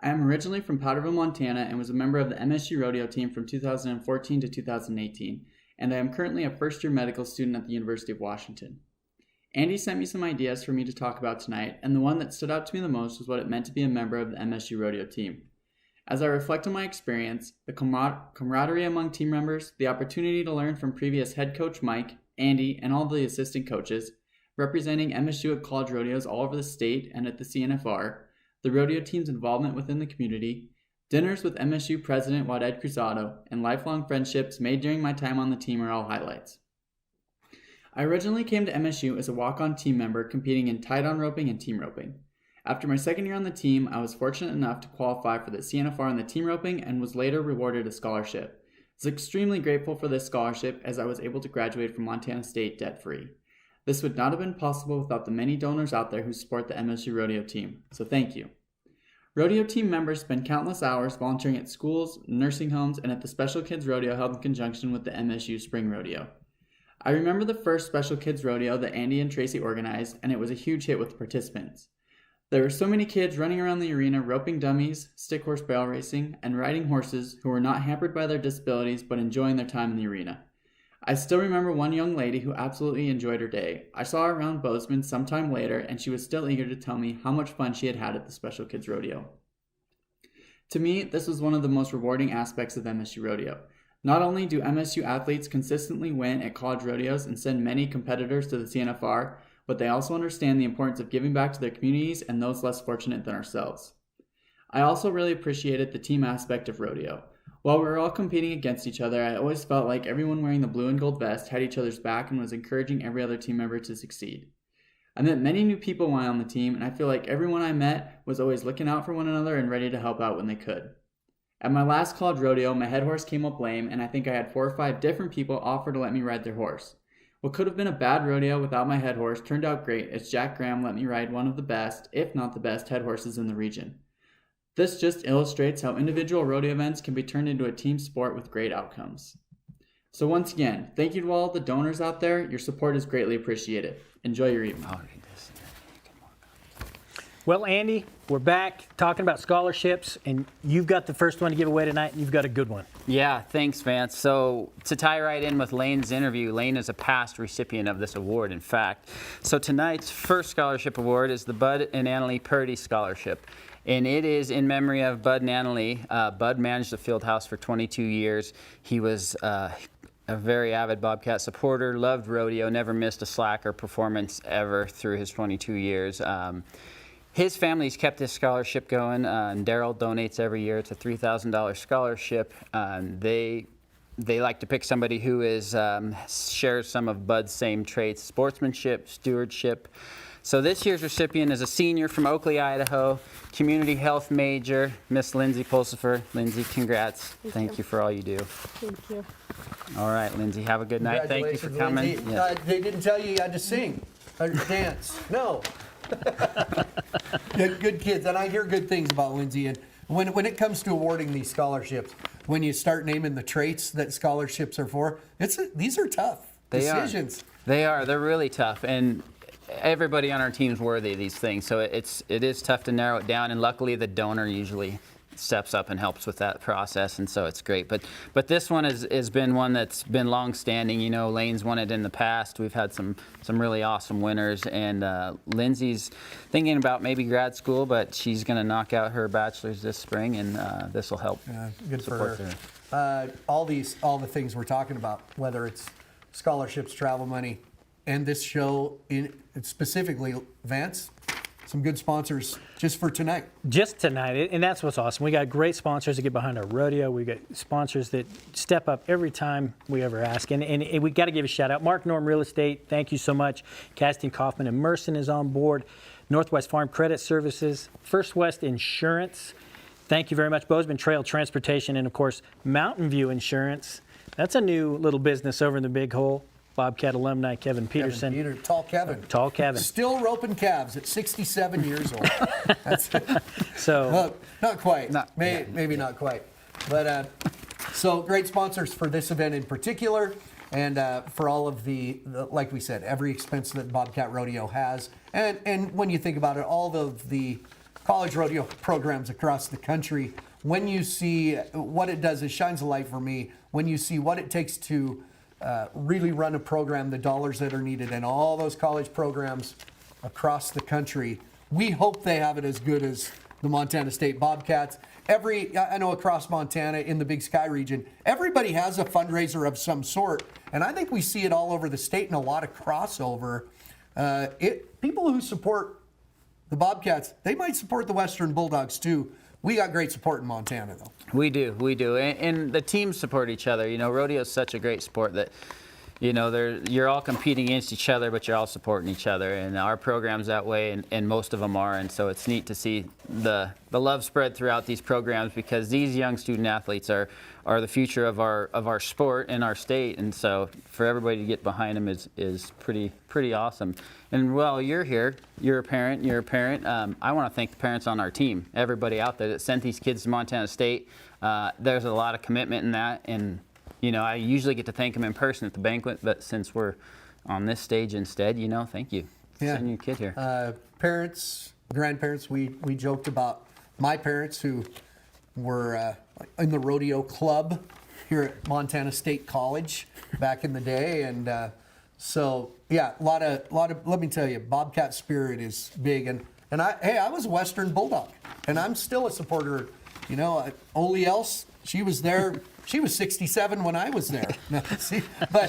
I am originally from Powderville, Montana, and was a member of the MSU Rodeo team from 2014 to 2018, and I am currently a first-year medical student at the University of Washington. Andy sent me some ideas for me to talk about tonight, and the one that stood out to me the most was what it meant to be a member of the MSU Rodeo team. As I reflect on my experience, the camaraderie among team members, the opportunity to learn from previous head coach Mike, Andy, and all the assistant coaches, representing MSU at college rodeos all over the state and at the CNFR, the rodeo team's involvement within the community, dinners with MSU President Waded Cruzado, and lifelong friendships made during my time on the team are all highlights. I originally came to MSU as a walk-on team member competing in tied-on roping and team roping. After my second year on the team, I was fortunate enough to qualify for the CNFR in the team roping and was later rewarded a scholarship. I was extremely grateful for this scholarship as I was able to graduate from Montana State debt-free. This would not have been possible without the many donors out there who support the MSU rodeo team, so thank you. Rodeo team members spend countless hours volunteering at schools, nursing homes, and at the Special Kids Rodeo held in conjunction with the MSU Spring Rodeo. I remember the first Special Kids Rodeo that Andy and Tracy organized, and it was a huge hit with the participants. There were so many kids running around the arena roping dummies, stick horse barrel racing, and riding horses who were not hampered by their disabilities but enjoying their time in the arena. I still remember one young lady who absolutely enjoyed her day. I saw her around Bozeman sometime later, and she was still eager to tell me how much fun she had had at the Special Kids Rodeo. To me, this was one of the most rewarding aspects of MSU Rodeo. Not only do MSU athletes consistently win at college rodeos and send many competitors to the CNFR, but they also understand the importance of giving back to their communities and those less fortunate than ourselves. I also really appreciated the team aspect of rodeo. While we were all competing against each other, I always felt like everyone wearing the blue and gold vest had each other's back and was encouraging every other team member to succeed. I met many new people while on the team, and I feel like everyone I met was always looking out for one another and ready to help out when they could. At my last college rodeo, my head horse came up lame, and I think I had 4 or 5 different people offer to let me ride their horse. What could have been a bad rodeo without my head horse turned out great, as Jack Graham let me ride one of the best, if not the best, head horses in the region. This just illustrates how individual rodeo events can be turned into a team sport with great outcomes. So once again, thank you to all the donors out there. Your support is greatly appreciated. Enjoy your evening. Well, Andy, we're back talking about scholarships, and you've got the first one to give away tonight, and you've got a good one. Yeah, thanks, Vance. So to tie right in with Lane's interview, Lane is a past recipient of this award, in fact. So tonight's first scholarship award is the Bud and Annalie Purdy Scholarship. And it is in memory of Bud and Annalie. Bud managed the field house for 22 years. He was a very avid Bobcat supporter, loved rodeo, never missed a slacker performance ever through his 22 years. His family's kept this scholarship going, and Daryl donates every year. It's a $3,000 scholarship. They like to pick somebody who shares some of Bud's same traits: sportsmanship, stewardship. So this year's recipient is a senior from Oakley, Idaho, community health major, Miss Lindsay Pulsifer. Lindsay, congrats. Thank you for all you do. Thank you. All right, Lindsay, have a good night. Thank you for coming. Yes. They didn't tell you had to sing or dance. No. Good kids, and I hear good things about Lindsay. And when it comes to awarding these scholarships, when you start naming the traits that scholarships are for, these are tough decisions. They are. They're really tough, and everybody on our team is worthy of these things. So it is tough to narrow it down, and luckily the donor usually steps up and helps with that process, and so it's great. But this one has been one that's been long-standing. You know, Lane's won it in the past. We've had some really awesome winners, and Lindsay's thinking about maybe grad school, but she's going to knock out her bachelor's this spring, and this will help. Good for her. All the things we're talking about, whether it's scholarships, travel money, and this show specifically, Vance. Some good sponsors just for tonight. Just tonight, and that's what's awesome. We got great sponsors that get behind our rodeo. We got sponsors that step up every time we ever ask. And we got to give a shout out. Mark Norm Real Estate, thank you so much. Casting Kaufman and Merson is on board. Northwest Farm Credit Services, First West Insurance, thank you very much. Bozeman Trail Transportation, and of course, Mountain View Insurance. That's a new little business over in the Big Hole. Bobcat alumni Kevin Peterson. Tall Kevin. Tall Kevin. Still roping calves at 67 years old. So not quite. Maybe not quite. But so great sponsors for this event in particular, and for all of the like we said, every expense that Bobcat Rodeo has, and when you think about it, all of the college rodeo programs across the country. When you see what it does, it shines a light for me. When you see what it takes to really run a program, the dollars that are needed, and all those college programs across the country. We hope they have it as good as the Montana State Bobcats. I know across Montana in the Big Sky region, everybody has a fundraiser of some sort, and I think we see it all over the state and a lot of crossover People who support the Bobcats, they might support the Western Bulldogs too. We got great support in Montana, though. We do, and the teams support each other. You know, rodeo is such a great sport that, you know, you're all competing against each other, but you're all supporting each other, and our program's that way, and most of them are, and so it's neat to see the love spread throughout these programs, because these young student athletes are the future of our sport and our state, and so for everybody to get behind them is pretty awesome. And while you're here, you're a parent. I want to thank the parents on our team, everybody out there that sent these kids to Montana State. There's a lot of commitment in that, and you know, I usually get to thank them in person at the banquet, but since we're on this stage instead, you know, thank you for sending your kid here. Parents, grandparents, we joked about my parents who were in the rodeo club here at Montana State College back in the day, and so yeah, a lot of. Let me tell you, Bobcat spirit is big, and I was a Western Bulldog, and I'm still a supporter. You know, Oli Else, she was there. She was 67 when I was there. But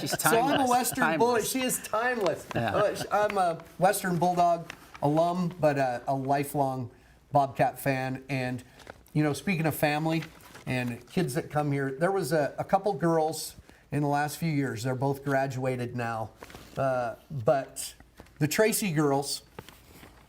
she's so I'm a Western Bulldog. She is timeless. Yeah. I'm a Western Bulldog alum, but a lifelong Bobcat fan. And you know, speaking of family and kids that come here, there was a couple girls in the last few years. They're both graduated now, but the Tracy girls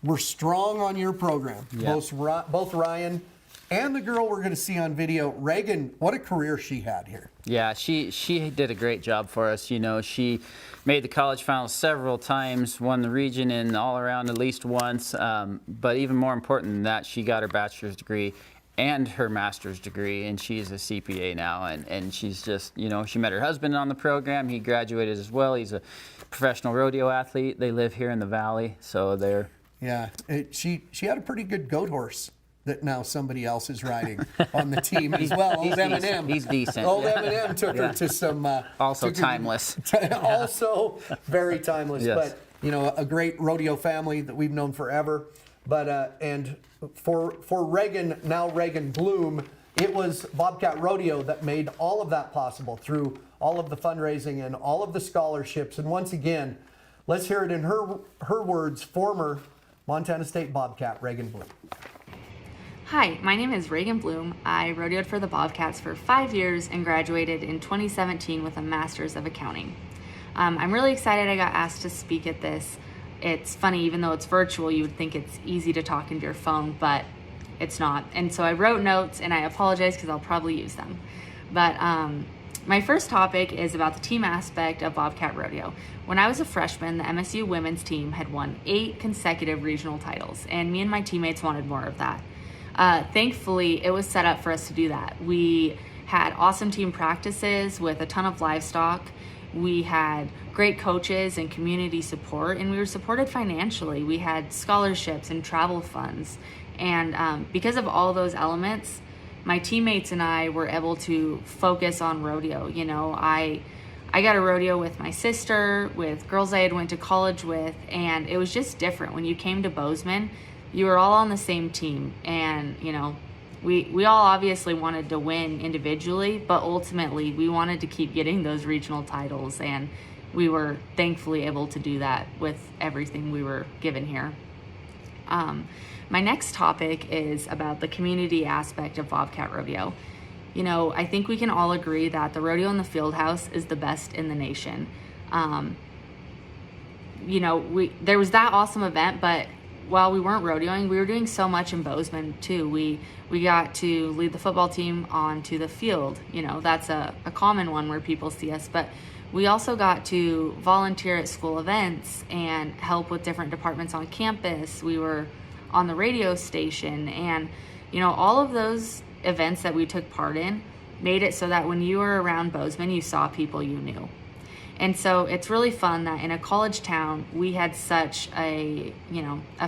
were strong on your program. Yeah. Both Ryan and the girl we're going to see on video, Reagan, what a career she had here. Yeah, she did a great job for us. You know, she made the college finals several times, won the region and all around at least once. But even more important than that, she got her bachelor's degree and her master's degree, and she's a CPA now. And she's just, you know, she met her husband on the program. He graduated as well. He's a professional rodeo athlete. They live here in the valley, so they're... Yeah, she had a pretty good goat horse that now somebody else is riding on the team as well. Old Eminem. He's decent. Old Eminem took her to some... also timeless. Also very timeless. Yes. But, you know, a great rodeo family that we've known forever. But, and for Reagan, now Reagan Bloom, it was Bobcat Rodeo that made all of that possible through all of the fundraising and all of the scholarships. And once again, let's hear it in her words, former Montana State Bobcat, Reagan Bloom. Hi, my name is Reagan Bloom. I rodeoed for the Bobcats for 5 years and graduated in 2017 with a Master's of Accounting. I'm really excited I got asked to speak at this. It's funny, even though it's virtual, you would think it's easy to talk into your phone, but it's not. And so I wrote notes, and I apologize because I'll probably use them. But my first topic is about the team aspect of Bobcat Rodeo. When I was a freshman, the MSU women's team had won 8 consecutive regional titles, and me and my teammates wanted more of that. Thankfully, it was set up for us to do that. We had awesome team practices with a ton of livestock. We had great coaches and community support, and we were supported financially. We had scholarships and travel funds. And because of all those elements, my teammates and I were able to focus on rodeo. You know, I got a rodeo with my sister, with girls I had went to college with, and it was just different. When you came to Bozeman, you were all on the same team, and you know, we all obviously wanted to win individually, but ultimately we wanted to keep getting those regional titles, and we were thankfully able to do that with everything we were given here. My next topic is about the community aspect of Bobcat Rodeo. You know, I think we can all agree that the rodeo in the Fieldhouse is the best in the nation. You know, there was that awesome event, but while we weren't rodeoing, we were doing so much in Bozeman too. We got to lead the football team onto the field. You know, that's a common one where people see us, but we also got to volunteer at school events and help with different departments on campus. We were on the radio station, and you know, all of those events that we took part in made it so that when you were around Bozeman, you saw people you knew. And so it's really fun that in a college town, we had such a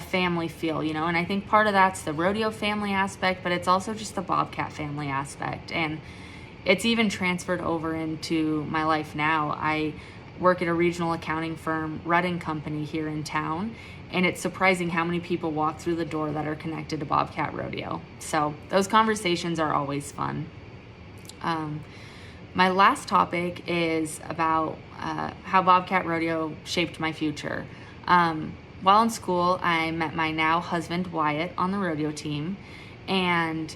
family feel, you know, and I think part of that's the rodeo family aspect, but it's also just the Bobcat family aspect. And it's even transferred over into my life now. I work at a regional accounting firm, Rudd & Company, here in town, and it's surprising how many people walk through the door that are connected to Bobcat Rodeo. So those conversations are always fun. My last topic is about how Bobcat Rodeo shaped my future. While in school, I met my now husband Wyatt on the rodeo team, and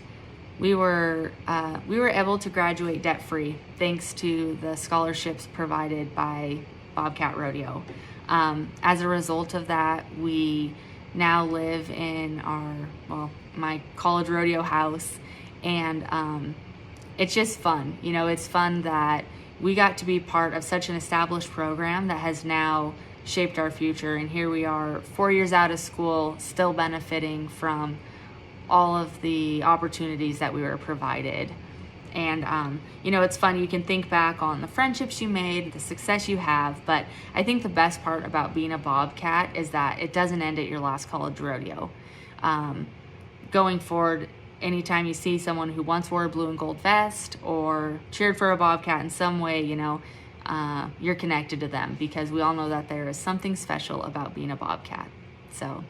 we were able to graduate debt-free thanks to the scholarships provided by Bobcat Rodeo. As a result of that, we now live in my college rodeo house, and it's just fun. You know, it's fun that we got to be part of such an established program that has now shaped our future, and here we are 4 years out of school still benefiting from all of the opportunities that we were provided. And you know, it's fun, you can think back on the friendships you made, the success you have, but I think the best part about being a Bobcat is that it doesn't end at your last college rodeo. Going forward, anytime you see someone who once wore a blue and gold vest or cheered for a Bobcat in some way, you know, you're connected to them, because we all know that there is something special about being a Bobcat. So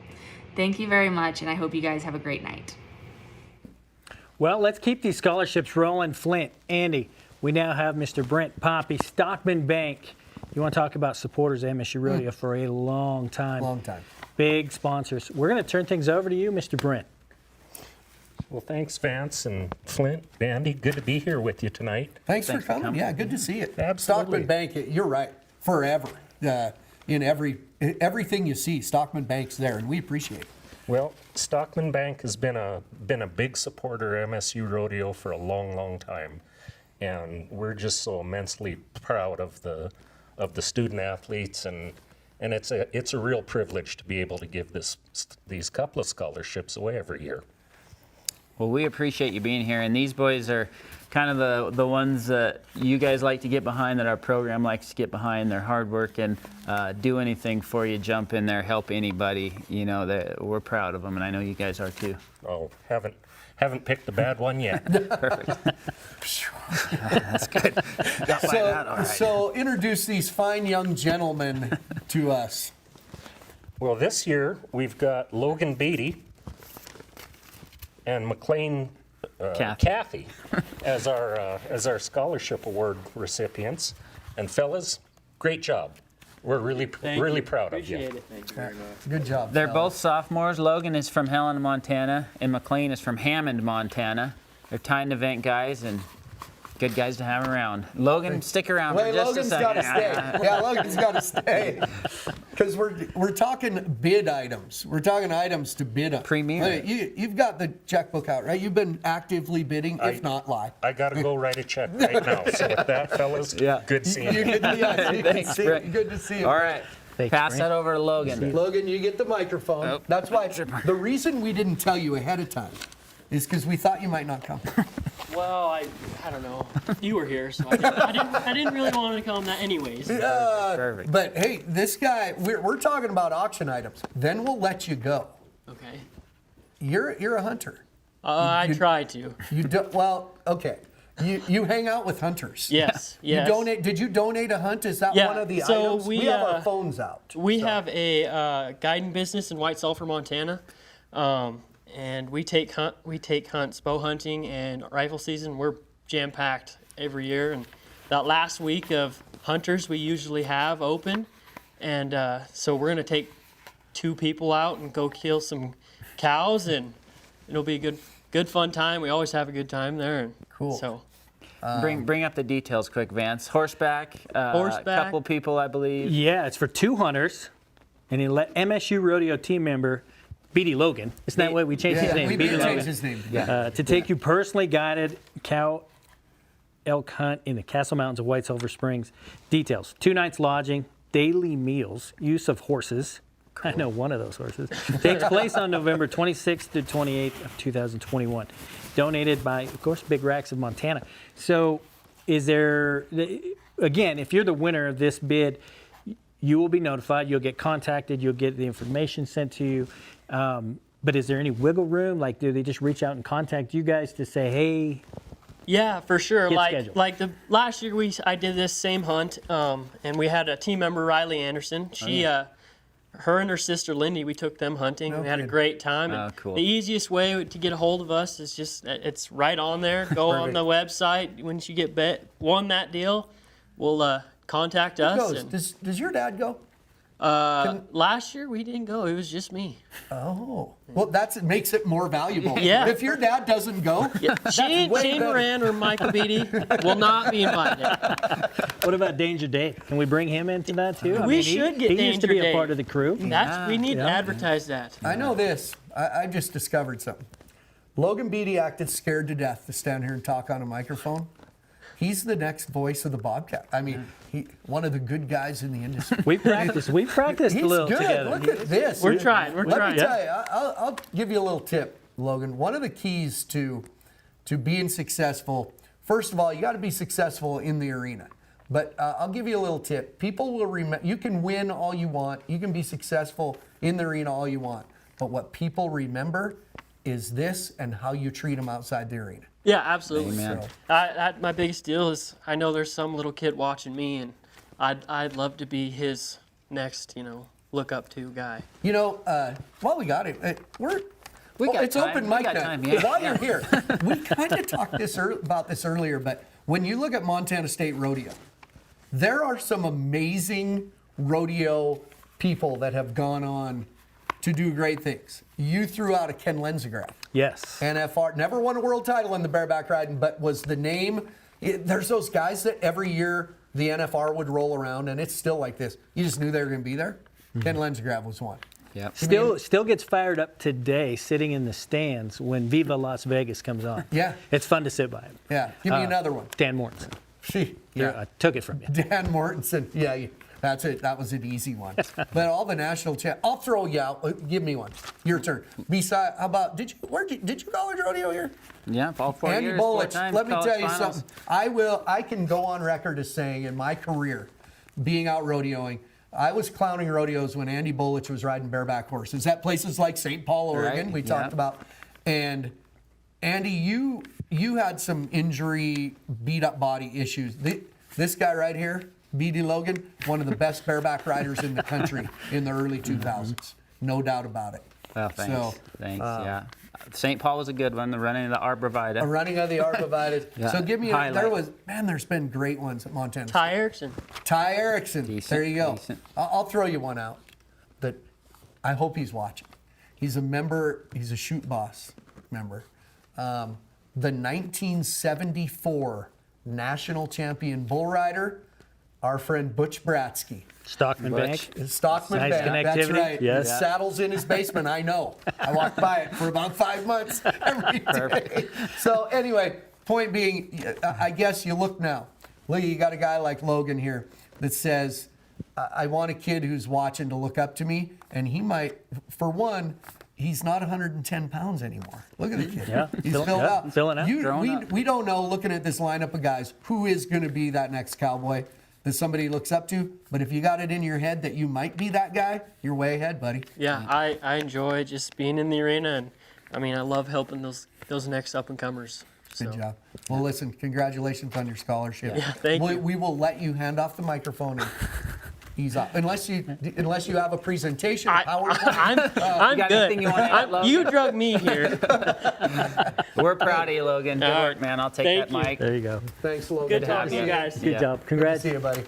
thank you very much, and I hope you guys have a great night. Well, let's keep these scholarships rolling. Flint, Andy, we now have Mr. Brent Poppy, Stockman Bank. You want to talk about supporters of MSU Rodeo for a long time. Long time. Big sponsors. We're going to turn things over to you, Mr. Brent. Well, thanks, Vance and Flint, Andy. Good to be here with you tonight. Thanks for coming. Yeah, good to see you. Absolutely. Stockman Bank, you're right, forever. In everything you see, Stockman Bank's there, and we appreciate it. Well, Stockman Bank has been a big supporter of MSU Rodeo for a long, long time, and we're just so immensely proud of the student athletes, and it's a real privilege to be able to give these couple of scholarships away every year. Well, we appreciate you being here, and these boys are kind of the ones that you guys like to get behind, that our program likes to get behind. They're hard work and do anything for you, jump in there, help anybody. You know, we're proud of them, and I know you guys are too. Oh, haven't picked the bad one yet. Perfect. That's good. Got by that, all right. So introduce these fine young gentlemen to us. Well, this year we've got Logan Beatty and McLean Kathy as our scholarship award recipients. And fellas, great job. We're really proud of you. Appreciate it. Thank you very much. Good job. They're fellas. both sophomores. Logan is from Helena, Montana, and McLean is from Hammond, Montana. They're timed event guys and good guys to have around. Logan, stick around for just a second. Logan's got to stay. Yeah, Logan's got to stay. Because we're talking bid items. We're talking items to bid on. Premier. You've got the checkbook out, right? You've been actively bidding, if not lie. I got to go write a check right now. So with that, fellas, good seeing you. Thanks, Brent. Good to see you. All right. Pass that over to Logan. Logan, you get the microphone. Oh. That's why the reason we didn't tell you ahead of time is because we thought you might not come. Well, I don't know. You were here, so I didn't really want to come anyways. Perfect. But hey, this guy, we're talking about auction items. Then we'll let you go. Okay. You're a hunter. I try to. You do well. Okay. You hang out with hunters. Yes. Yes. You donate. Did you donate a hunt? Is that one of the items? We have our phones out. We have a guiding business in White Sulphur, Montana. And we take hunts, bow hunting and rifle season. We're jam-packed every year. And that last week of hunters we usually have open. And so we're going to take 2 people out and go kill some cows. And it'll be a good fun time. We always have a good time there. And cool. So Bring up the details quick, Vance. Horseback. A couple people, I believe. Yeah, it's for 2 hunters. And he let MSU Rodeo team member Beatty Logan. Isn't that what we changed his name? We Beatty changed Logan. his name. To take you personally guided cow elk hunt in the Castle Mountains of White Sulphur Springs. Details: 2 nights lodging, daily meals, use of horses. Cool. I know one of those horses. Takes place on November 26th to 28th of 2021. Donated by, of course, Big Racks of Montana. So, is there? Again, if you're the winner of this bid, you will be notified. You'll get contacted. You'll get the information sent to you. But is there any wiggle room? Like, do they just reach out and contact you guys to say, hey? Yeah, for sure. Scheduled. Like the last year I did this same hunt, and we had a team member, Riley Anderson. She, her and her sister Lindy, we took them hunting. We had a great time. Cool. The easiest way to get a hold of us is just it's right on there. Go on the website. Once you get won that deal, we'll contact us. Does your dad go? Last year we didn't go. It was just me. Oh, well, it makes it more valuable. Yeah. If your dad doesn't go, Shane Moran or Michael Beatty will not be invited. What about Danger Dave? Can we bring him into that too? We should get He used to be Danger a part Dave. of the crew. We need to advertise that. I know this. I just discovered something. Logan Beatty acted scared to death to stand here and talk on a microphone. He's the next voice of the Bobcat. I mean, one of the good guys in the industry. We practiced a little good. together. Look at this. We're trying. Let me tell you, I'll give you a little tip, Logan. One of the keys to being successful, first of all, you got to be successful in the arena. But I'll give you a little tip. People will remember. You can win all you want. You can be successful in the arena all you want. But what people remember is this and how you treat them outside the arena. Yeah, absolutely. Amen. My biggest deal is I know there's some little kid watching me, and I'd love to be his next, look up to guy. While we got it, it's time. open We mic got night. time, yeah. While you're here, we kind of talked about this earlier, but when you look at Montana State Rodeo, there are some amazing rodeo people that have gone on to do great things. You threw out a Ken Lenzigraf. Yes. NFR, never won a world title in the bareback riding, but was the name. There's those guys that every year the NFR would roll around, and it's still like this. You just knew they were going to be there. Ken Lenzigraf was one. Yep. Still gets fired up today sitting in the stands when Viva Las Vegas comes on. Yeah. It's fun to sit by him. Yeah. Give me another one. Dan Mortensen. Yeah. I took it from you. Dan Mortensen. Yeah, that's it. That was an easy one. But all the national I'll throw you out. Give me one. Your turn. Beside, how about did you college rodeo here? Yeah, all 4 Andy years. Bolich, 4 times, let me college tell you finals. something. I can go on record as saying in my career, being out rodeoing, I was clowning rodeos when Andy Bolich was riding bareback horses at places like St. Paul, Oregon. Right, We talked about, and Andy, you had some injury, beat up body issues. This guy right here, B.D. Logan, one of the best bareback riders in the country in the early 2000s. No doubt about it. Well, thanks. So, Yeah. St. Paul was a good one, the running of the Arborvitae. A running of the Arborvitae. Yeah. So give me Highlight. there's been great ones at Montana State. Ty Ty Erickson. Erickson. There you go. I'll throw you one out that I hope he's watching. He's a member, he's a shoot boss member. The 1974 national champion bull rider, our friend Butch Bratsky. Stockman Bank. Stockman Nice Bank, that's connectivity. right. Yes. His saddle's in his basement, I know. I walked by it for about 5 months every day. So anyway, point being, I guess you look now. Look, you got a guy like Logan here that says, I want a kid who's watching to look up to me, and he might, for one, he's not 110 pounds anymore. Look at the kid. Yeah, He's filled out. Filling out. We don't know, looking at this lineup of guys, who is going to be that next Cowboy that somebody looks up to. But if you got it in your head that you might be that guy, you're way ahead, buddy. Yeah, I enjoy just being in the arena, and I love helping those next up and comers. Good job. Well, listen, congratulations on your scholarship. Yeah, thank you. We will let you hand off the microphone and ease up, unless you have a presentation. I'm good. You drug me here. We're proud of you, Logan. Good work, man. I'll take that mic. There you go. Thanks, Logan. Good talking to you guys. Good job. Congrats. Good to see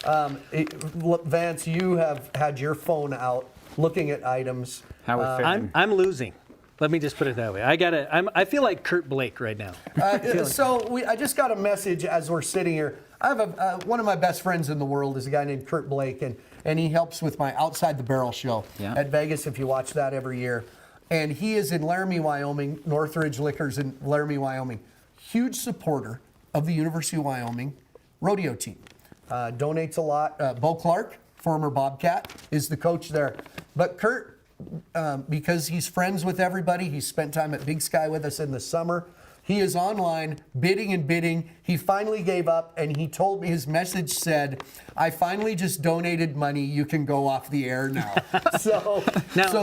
you, buddy. Vance, you have had your phone out looking at items. How we figuring? I'm losing. Let me just put it that way. I feel like Kurt Blake right now. I just got a message as we're sitting here. I have one of my best friends in the world is a guy named Kurt Blake, and he helps with my Outside the Barrel show at Vegas, if you watch that every year. And he is in Laramie, Wyoming, Northridge Liquors in Laramie, Wyoming. Huge supporter of the University of Wyoming rodeo team. Donates a lot. Bo Clark, former Bobcat, is the coach there. But Kurt, because he's friends with everybody, he spent time at Big Sky with us in the summer. He is online bidding and bidding. He finally gave up, and he told me, his message said, I finally just donated money. You can go off the air now. So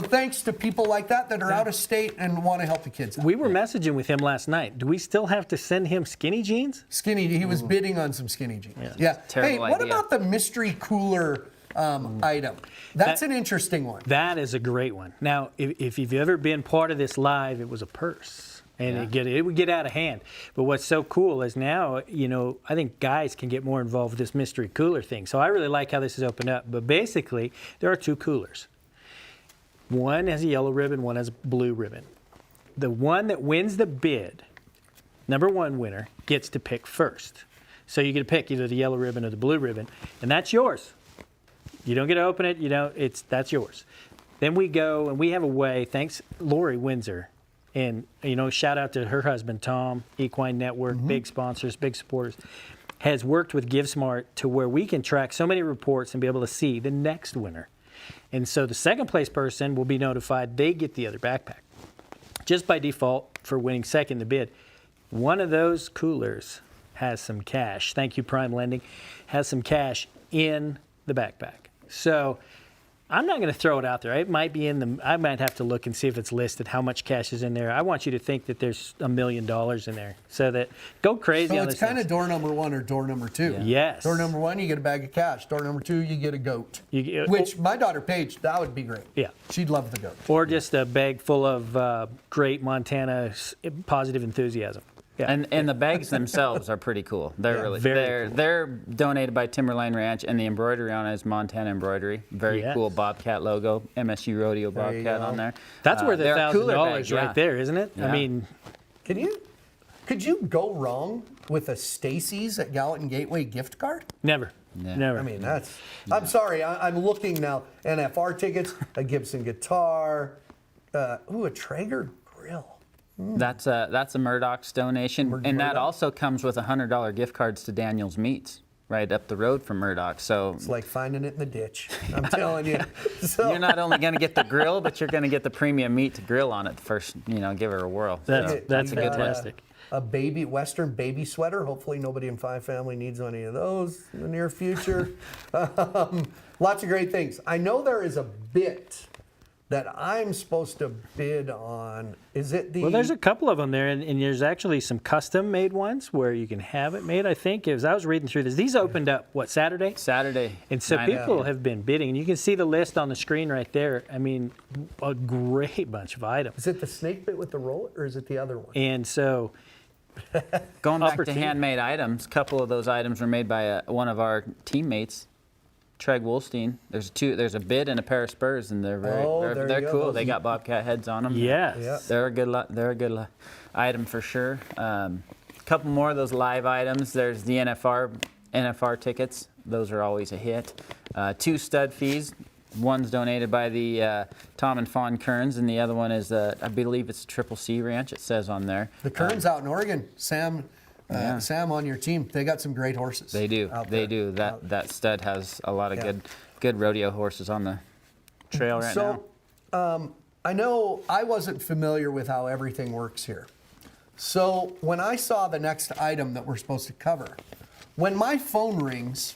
thanks to people like that are out of state and want to help the kids out. We were messaging with him last night. Do we still have to send him skinny jeans? He was bidding on some skinny jeans. Yeah. Hey, what about the mystery cooler item? That's an interesting one. That is a great one. Now, if you've ever been part of this live, it was a purse. And it would get out of hand. But what's so cool is now, I think guys can get more involved with this mystery cooler thing. So I really like how this is opened up. But basically, there are 2 coolers. One has a yellow ribbon, one has a blue ribbon. The one that wins the bid, number 1 winner, gets to pick first. So you get to pick either the yellow ribbon or the blue ribbon, and that's yours. You don't get to open it, that's yours. Then we go and we have a way, thanks Lori Windsor. And, shout out to her husband, Tom, Equine Network, big sponsors, big supporters, has worked with GiveSmart to where we can track so many reports and be able to see the next winner. And so the second place person will be notified they get the other backpack. Just by default for winning second in the bid. One of those coolers has some cash. Thank you, Prime Lending. Has some cash in the backpack. So I'm not going to throw it out there. It might be I might have to look and see if it's listed, how much cash is in there. I want you to think that there's $1 million in there. So that, go crazy on this. So it's kind of door number 1 or door number 2. Yeah. Yes. Door number 1, you get a bag of cash. Door number 2, you get a goat. Which my daughter Paige, that would be great. Yeah. She'd love the goat. Or just a bag full of great Montana positive enthusiasm. Yeah. And the bags themselves are pretty cool. They're really cool. They're donated by Timberline Ranch, and the embroidery on it is Montana embroidery. Very cool Bobcat logo, MSU Rodeo Bobcat on there. That's worth $1,000 right there, isn't it? Yeah. I mean, could you go wrong with a Stacy's at Gallatin Gateway gift card? Never. Never. I mean, I'm sorry. I'm looking now. NFR tickets, a Gibson guitar, a Traeger grill. That's a Murdoch's donation, and that also comes with $100 gift cards to Daniel's Meats right up the road from Murdoch. So it's like finding it in the ditch. I'm telling you. So. You're not only going to get the grill, but you're going to get the premium meat to grill on it first. Give her a whirl. That's a good fantastic. A Western baby sweater. Hopefully nobody in Five Family needs any of those in the near future. Lots of great things. I know there is a bit that I'm supposed to bid on. Is it the... Well, there's a couple of them there, and there's actually some custom-made ones where you can have it made, I think. As I was reading through this, these opened up, Saturday? Saturday. And so people have been bidding, and you can see the list on the screen right there. I mean, a great bunch of items. Is it the snake bit with the roller, or is it the other one? And so... Going back to handmade items, a couple of those items were made by one of our teammates, Treg Wolstein. There's a bid and a pair of spurs, and they're they're cool. They got Bobcat heads on them. Yes. They're a good item for sure. A couple more of those live items. There's the NFR tickets. Those are always a hit. 2 stud fees. One's donated by the Tom and Fawn Kearns, and the other one is, I believe it's Triple C Ranch, it says on there. The Kearns out in Oregon. Sam on your team, they got some great horses. They do. They do. That stud has a lot of good rodeo horses on the trail right now. So I know I wasn't familiar with how everything works here. So when I saw the next item that we're supposed to cover, when my phone rings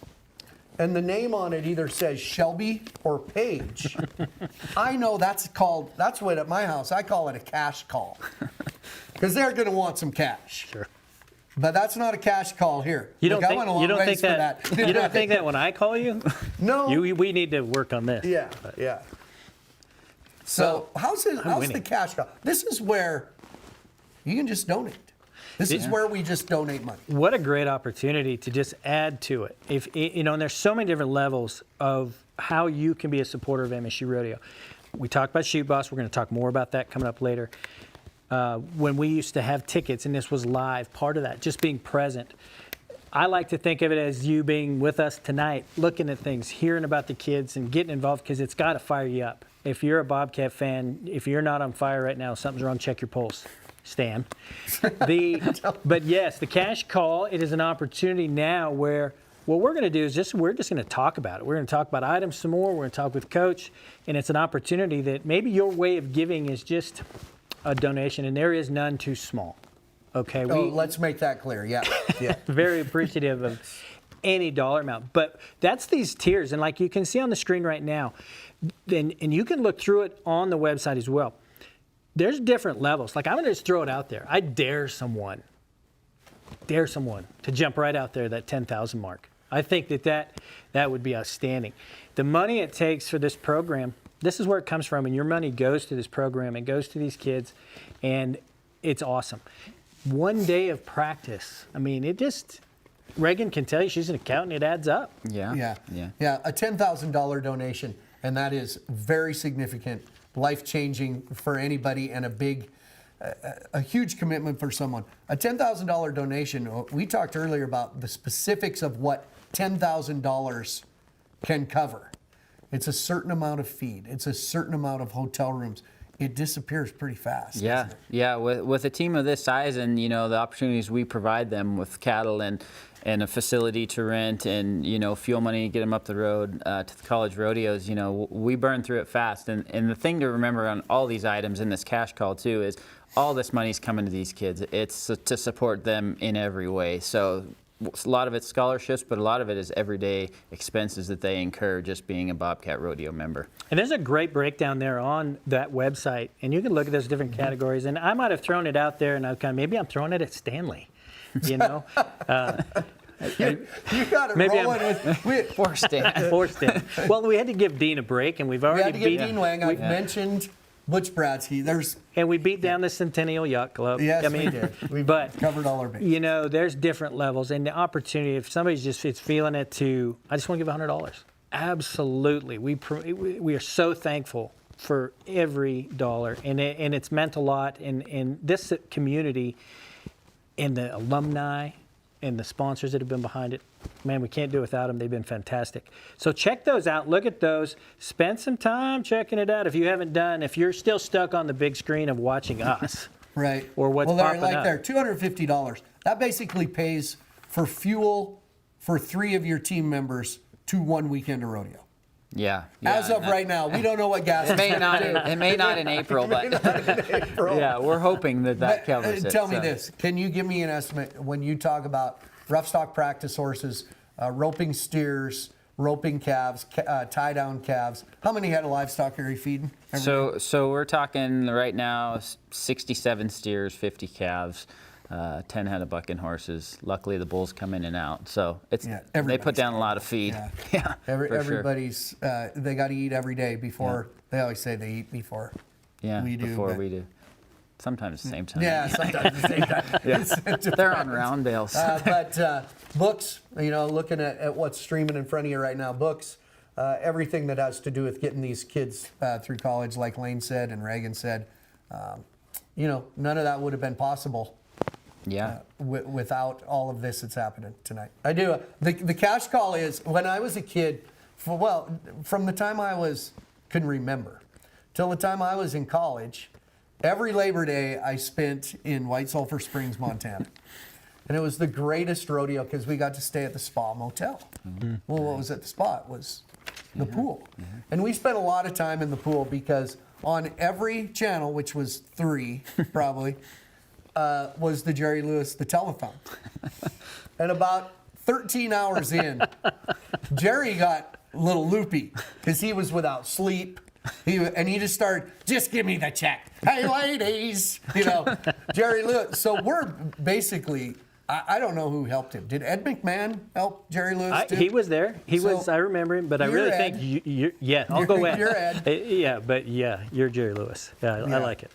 and the name on it either says Shelby or Paige, I know that's what at my house, I call it a cash call. Because they're going to want some cash. Sure. But that's not a cash call here. You don't think that when I call you? No. We need to work on this. Yeah, yeah. So how's the cash call? This is where you can just donate. This is where we just donate money. What a great opportunity to just add to it. And there's so many different levels of how you can be a supporter of MSU Rodeo. We talked about Shoot Boss. We're going to talk more about that coming up later. When we used to have tickets, and this was live, part of that, just being present. I like to think of it as you being with us tonight, looking at things, hearing about the kids, and getting involved, because it's got to fire you up. If you're a Bobcat fan, if you're not on fire right now, something's wrong, check your pulse. Stan. But yes, the cash call, it is an opportunity now where what we're going to do is we're just going to talk about it. We're going to talk about items some more. We're going to talk with Coach, and it's an opportunity that maybe your way of giving is just a donation, and there is none too small. Okay. Let's make that clear. Yeah. Yeah. Very appreciative of any dollar amount, but that's these tiers, and like you can see on the screen right now, and you can look through it on the website as well. There's different levels. Like, I'm going to just throw it out there. I dare someone to jump right out there, that 10,000 mark. I think that would be outstanding. The money it takes for this program, this is where it comes from, and your money goes to this program. It goes to these kids, and it's awesome. One day of practice. I mean, it just, Reagan can tell you, she's an accountant, it adds up. Yeah. A $10,000 donation, and that is very significant, life-changing for anybody, and a huge commitment for someone. A $10,000 donation, we talked earlier about the specifics of what $10,000 can cover. It's a certain amount of feed. It's a certain amount of hotel rooms. It disappears pretty fast. Yeah. With a team of this size, and the opportunities we provide them with cattle and a facility to rent, and fuel money to get them up the road to the college rodeos, we burn through it fast. And the thing to remember on all these items in this cash call too is all this money's coming to these kids. It's to support them in every way. So a lot of it's scholarships, but a lot of it is everyday expenses that they incur just being a Bobcat Rodeo member. And there's a great breakdown there on that website, and you can look at those different categories. And I might have thrown it out there, and maybe I'm throwing it at Stanley, You got it rolling with poor Stan. Poor Stan. Well, we had to give Dean a break, and we've already beat Dean Wang. I've mentioned Butch Bradsky. And we beat down the Centennial Yacht Club. Yes, we did. We covered all our bases. There's different levels, and the opportunity, if somebody's it's feeling it to, I just want to give $100. Absolutely. We are so thankful for every dollar, and it's meant a lot. And this community and the alumni and the sponsors that have been behind it, man, we can't do it without them. They've been fantastic. So check those out. Look at those. Spend some time checking it out if you haven't done, if you're still stuck on the big screen of watching us. Right. Or what's popping up. There, $250. That basically pays for fuel for 3 of your team members to 1 weekend of rodeo. Yeah. As of right now, we don't know what gas. It may not in April, but yeah, we're hoping that covers it. Tell me this: can you give me an estimate when you talk about rough stock practice horses, roping steers, roping calves, tie down calves? How many head of livestock are you feeding? So we're talking right now 67 steers, 50 calves. 10 head of bucking horses. Luckily, the bulls come in and out, so they put down a lot of feed. Yeah, everybody's they got to eat every day before. They always say they eat before. Yeah, we do. Before we do. Sometimes at the same time. Yeah, sometimes at the same time. They're on round bales. But books, looking at what's streaming in front of you right now, books, everything that has to do with getting these kids through college, like Lane said and Reagan said, none of that would have been possible. Yeah. Without all of this that's happening tonight. I do. The cash call is, when I was a kid, from the time I couldn't remember till the time I was in college, every Labor Day I spent in White Sulphur Springs, Montana. And it was the greatest rodeo because we got to stay at the Spa Motel. Mm-hmm. Well, what was at the Spa? It was the pool. Mm-hmm. And we spent a lot of time in the pool because on every channel, which was 3 probably, was the Jerry Lewis, the telethon. And about 13 hours in, Jerry got a little loopy because he was without sleep. He just started, just give me the check. Hey, ladies, Jerry Lewis. So we're basically, I don't know who helped him. Did Ed McMahon help Jerry Lewis too? He was there. I remember him, but I really think I'll go Ed. You're Ed. You're Jerry Lewis. Yeah, I like it.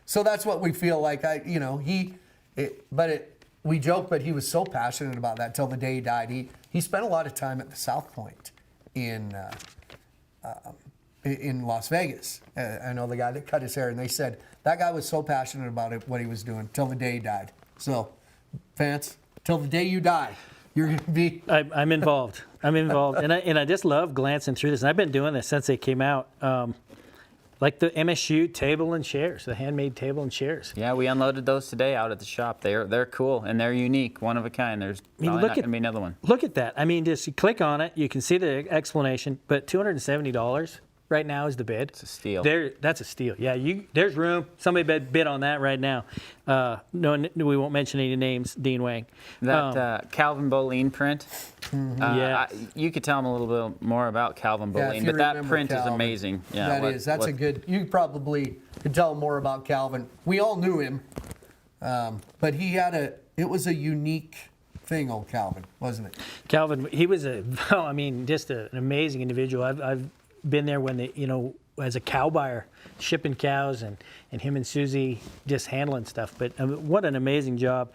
So that's what we feel like. We joke, but he was so passionate about that till the day he died. He spent a lot of time at the South Point in Las Vegas. I know the guy that cut his hair, and they said that guy was so passionate about it, what he was doing, till the day he died. So, Vance, till the day you die, you're going to be. I'm involved. and I just love glancing through this. And I've been doing this since they came out. Like the MSU table and chairs, the handmade table and chairs. Yeah, we unloaded those today out at the shop. They're cool and they're unique, one of a kind. There's not going to be another one. Look at that. Just you click on it, you can see the explanation, but $270 right now is the bid. It's a steal. That's a steal. Yeah, there's room. Somebody bid on that right now. No, we won't mention any names. Dean Wang. That Calvin Boleen print. Mm-hmm. You could tell them a little bit more about Calvin Boleen, but that print is amazing. Yeah, that's a good. You probably could tell them more about Calvin. We all knew him, but it was a unique thing, old Calvin, wasn't it? Calvin, he was just an amazing individual. I've been there when as a cow buyer, shipping cows, and him and Susie just handling stuff. But what an amazing job.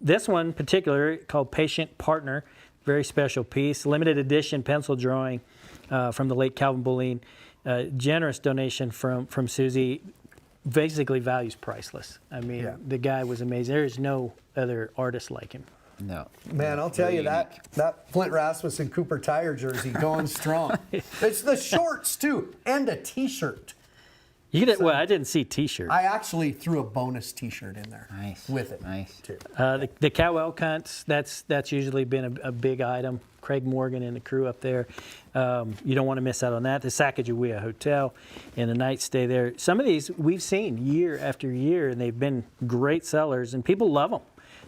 This one in particular, called Patient Partner, very special piece, limited edition pencil drawing from the late Calvin Boleen. Generous donation from Susie. Basically, value's priceless. I mean, the guy was amazing. There is no other artist like him. No. Man, I'll tell you that Flint Rasmussen Cooper Tire jersey going strong. It's the shorts too, and a T-shirt. Well, I didn't see T-shirt. I actually threw a bonus T-shirt in there. With it. Nice. Too. The cow elk hunts, that's usually been a big item. Craig Morgan and the crew up there. You don't want to miss out on that. The Sacagawea Hotel and the night stay there. Some of these we've seen year after year, and they've been great sellers, and people love them.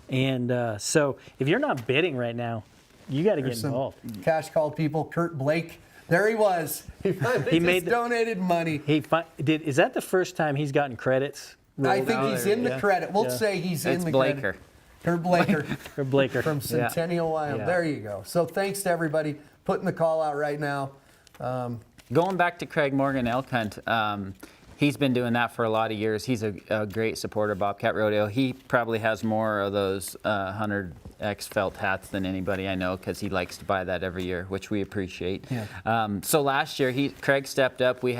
And so if you're not bidding right now, you got to get involved. Cash call people. Kurt Blake. There he was. He made donated money. Is that the first time he's gotten credits? I think he's in the credit. We'll say he's in the credit. Kurt Blaker. Kurt Blaker. From Centennial, Wyoming. Yeah. There you go. So thanks to everybody putting the call out right now. Going back to Craig Morgan elk hunt, he's been doing that for a lot of years. He's a great supporter of Bobcat Rodeo. He probably has more of those 100X felt hats than anybody I know, because he likes to buy that every year, which we appreciate. Yeah. So last year, Craig stepped up. He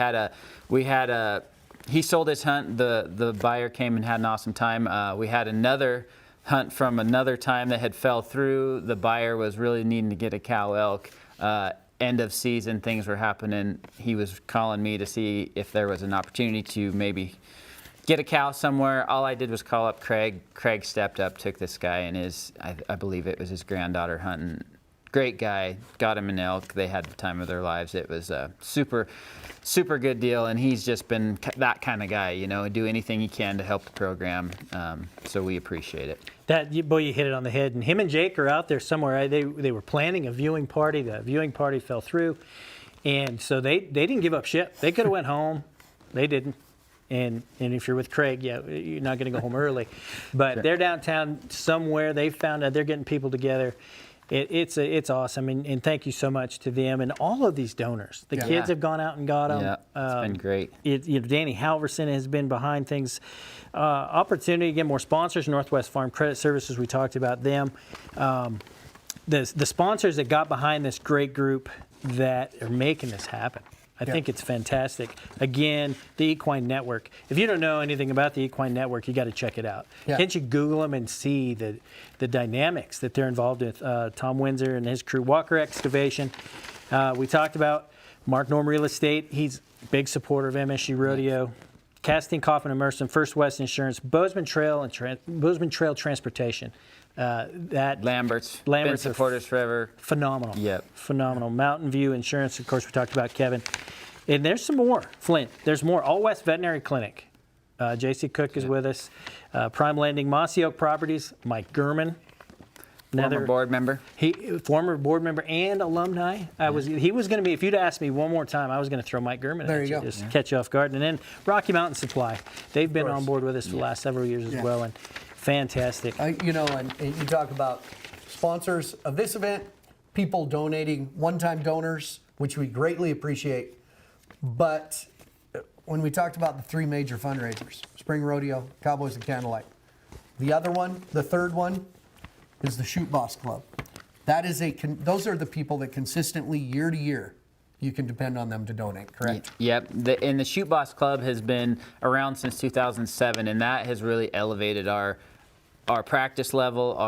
sold his hunt. The buyer came and had an awesome time. We had another hunt from another time that had fell through. The buyer was really needing to get a cow elk. End of season, things were happening. He was calling me to see if there was an opportunity to maybe get a cow somewhere. All I did was call up Craig. Craig stepped up, took this guy and I believe it was his granddaughter hunting. Great guy, got him an elk. They had the time of their lives. It was a super good deal, and he's just been that kind of guy, do anything he can to help the program. So we appreciate it. You hit it on the head. And him and Jake are out there somewhere. They were planning a viewing party. The viewing party fell through, and so they didn't give up ship. They could have went home. They didn't. And if you're with Craig, you're not going to go home early. But Sure. They're downtown somewhere. They found out they're getting people together. It's awesome, and thank you so much to them and all of these donors. The kids have gone out and got them. Yeah, it's been great. Danny Halverson has been behind things. Opportunity to get more sponsors. Northwest Farm Credit Services, we talked about them. The sponsors that got behind this great group that are making this happen. I think it's fantastic. Again, the Equine Network. If you don't know anything about the Equine Network, you got to check it out. Yeah. Can't you Google them and see the dynamics that they're involved with? Tom Windsor and his crew. Walker Excavation. We talked about Mark Norm Real Estate. He's a big supporter of MSU Rodeo. Casting, Coffin, and Merson, First West Insurance, Bozeman Trail Transportation. Lambert's been supporters forever. Phenomenal. Yep. Phenomenal. Mountain View Insurance, of course, we talked about Kevin. And there's some more, Flint. There's more. All West Veterinary Clinic. J.C. Cook is with us. Prime Lending, Mossy Oak Properties, Mike Gurman. Former board member. Former board member and alumni. He was going to be, if you'd asked me one more time, I was going to throw Mike Gurman there at you you. go. Just catch you off guard. And then Rocky Mountain Supply. They've been on board with us for the last several years as well. And fantastic. And you talk about sponsors of this event, people donating, one-time donors, which we greatly appreciate. But when we talked about the three major fundraisers, Spring Rodeo, Cowboys, and Candlelight, the other one, the third one, is the Shoot Boss Club. Those are the people that consistently, year to year, you can depend on them to donate, correct? Yep. And the Shoot Boss Club has been around since 2007, and that has really elevated our practice level,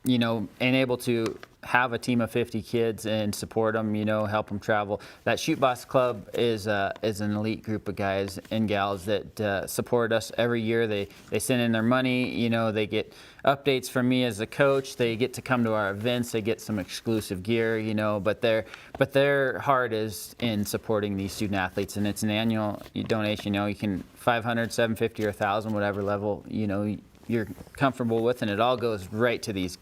and able to have a team of 50 kids and support them, help them travel. That Shoot Boss Club is an elite group of guys and gals that support us every year. They send in their money, they get updates from me as a coach. They get to come to our events. They get some exclusive gear, but their heart is in supporting these student athletes, and it's an annual donation. You can $500, $750, or $1,000, whatever level you're comfortable with, and it all goes right to these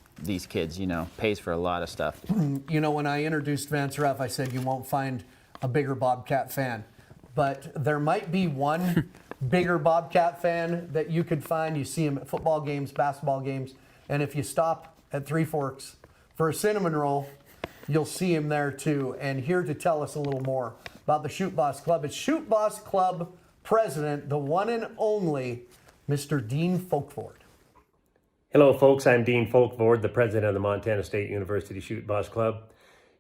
kids, pays for a lot of stuff. When I introduced Vance Ruff, I said you won't find a bigger Bobcat fan, but there might be one bigger Bobcat fan that you could find. You see him at football games, basketball games, and if you stop at Three Forks for a cinnamon roll, you'll see him there too. And here to tell us a little more about the Shoot Boss Club. It's Shoot Boss Club President, the one and only Mr. Dean Folkford. Hello, folks. I'm Dean Folkford, the president of the Montana State University Shoot Boss Club.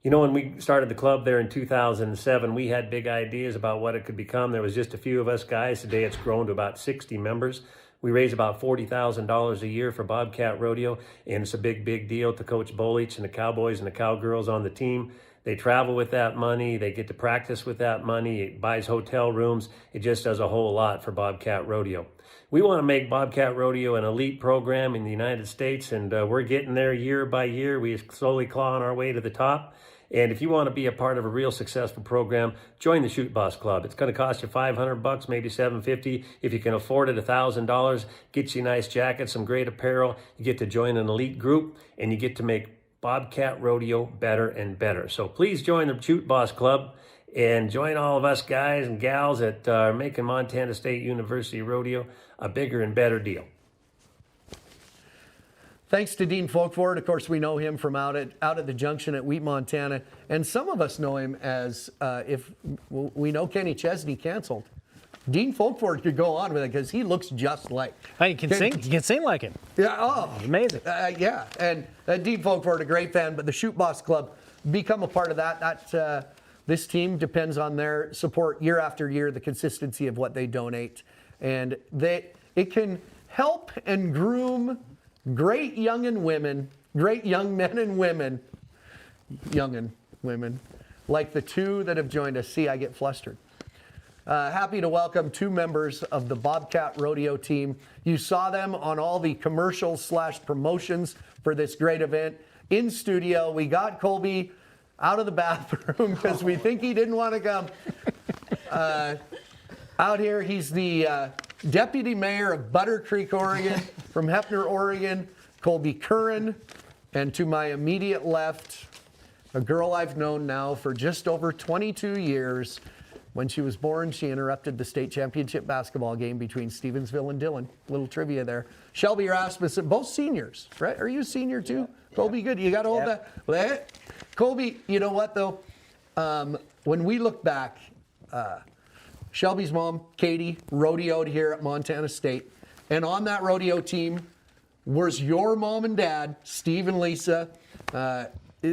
You know, when we started the club there in 2007, we had big ideas about what it could become. There was just a few of us guys. Today it's grown to about 60 members. We raise about $40,000 a year for Bobcat Rodeo, and it's a big, big deal to Coach Bolich and the Cowboys and the Cowgirls on the team. They travel with that money. They get to practice with that money. It buys hotel rooms. It just does a whole lot for Bobcat Rodeo. We want to make Bobcat Rodeo an elite program in the United States, and we're getting there year by year. We slowly clawing our way to the top. And if you want to be a part of a real successful program, join the Shoot Boss Club. It's going to cost you $500, maybe $750. If you can afford it, $1,000. Get you a nice jacket, some great apparel. You get to join an elite group, and you get to make Bobcat Rodeo better and better. So please join the Shoot Boss Club and join all of us guys and gals that are making Montana State University Rodeo a bigger and better deal. Thanks to Dean Folkford. Of course, we know him from out at the junction at Wheat, Montana. And some of us know him as, if we know Kenny Chesney canceled. Dean Folkford could go on with it because he looks just like. He can sing like him. Yeah, oh. Amazing. Yeah, and Dean Folkford, a great fan, but the Shoot Boss Club, become a part of that. This team depends on their support year after year, the consistency of what they donate. And it can help and groom great young men and women, like the two that have joined us. See, I get flustered. Happy to welcome two members of the Bobcat Rodeo team. You saw them on all the commercials / promotions for this great event. In studio, we got Colby out of the bathroom because we think he didn't want to come. Out here, he's the deputy mayor of Butter Creek, Oregon, from Hefner, Oregon, Colby Curran. And to my immediate left, a girl I've known now for just over 22 years. When she was born, she interrupted the state championship basketball game between Stevensville and Dillon. Little trivia there. Shelby Rasmussen, both seniors, right? Are you a senior too? Yeah. Colby, good. You got to hold that. Colby, you know what though? When we look back, Shelby's mom, Katie, rodeoed here at Montana State. And on that rodeo team was your mom and dad, Steve and Lisa.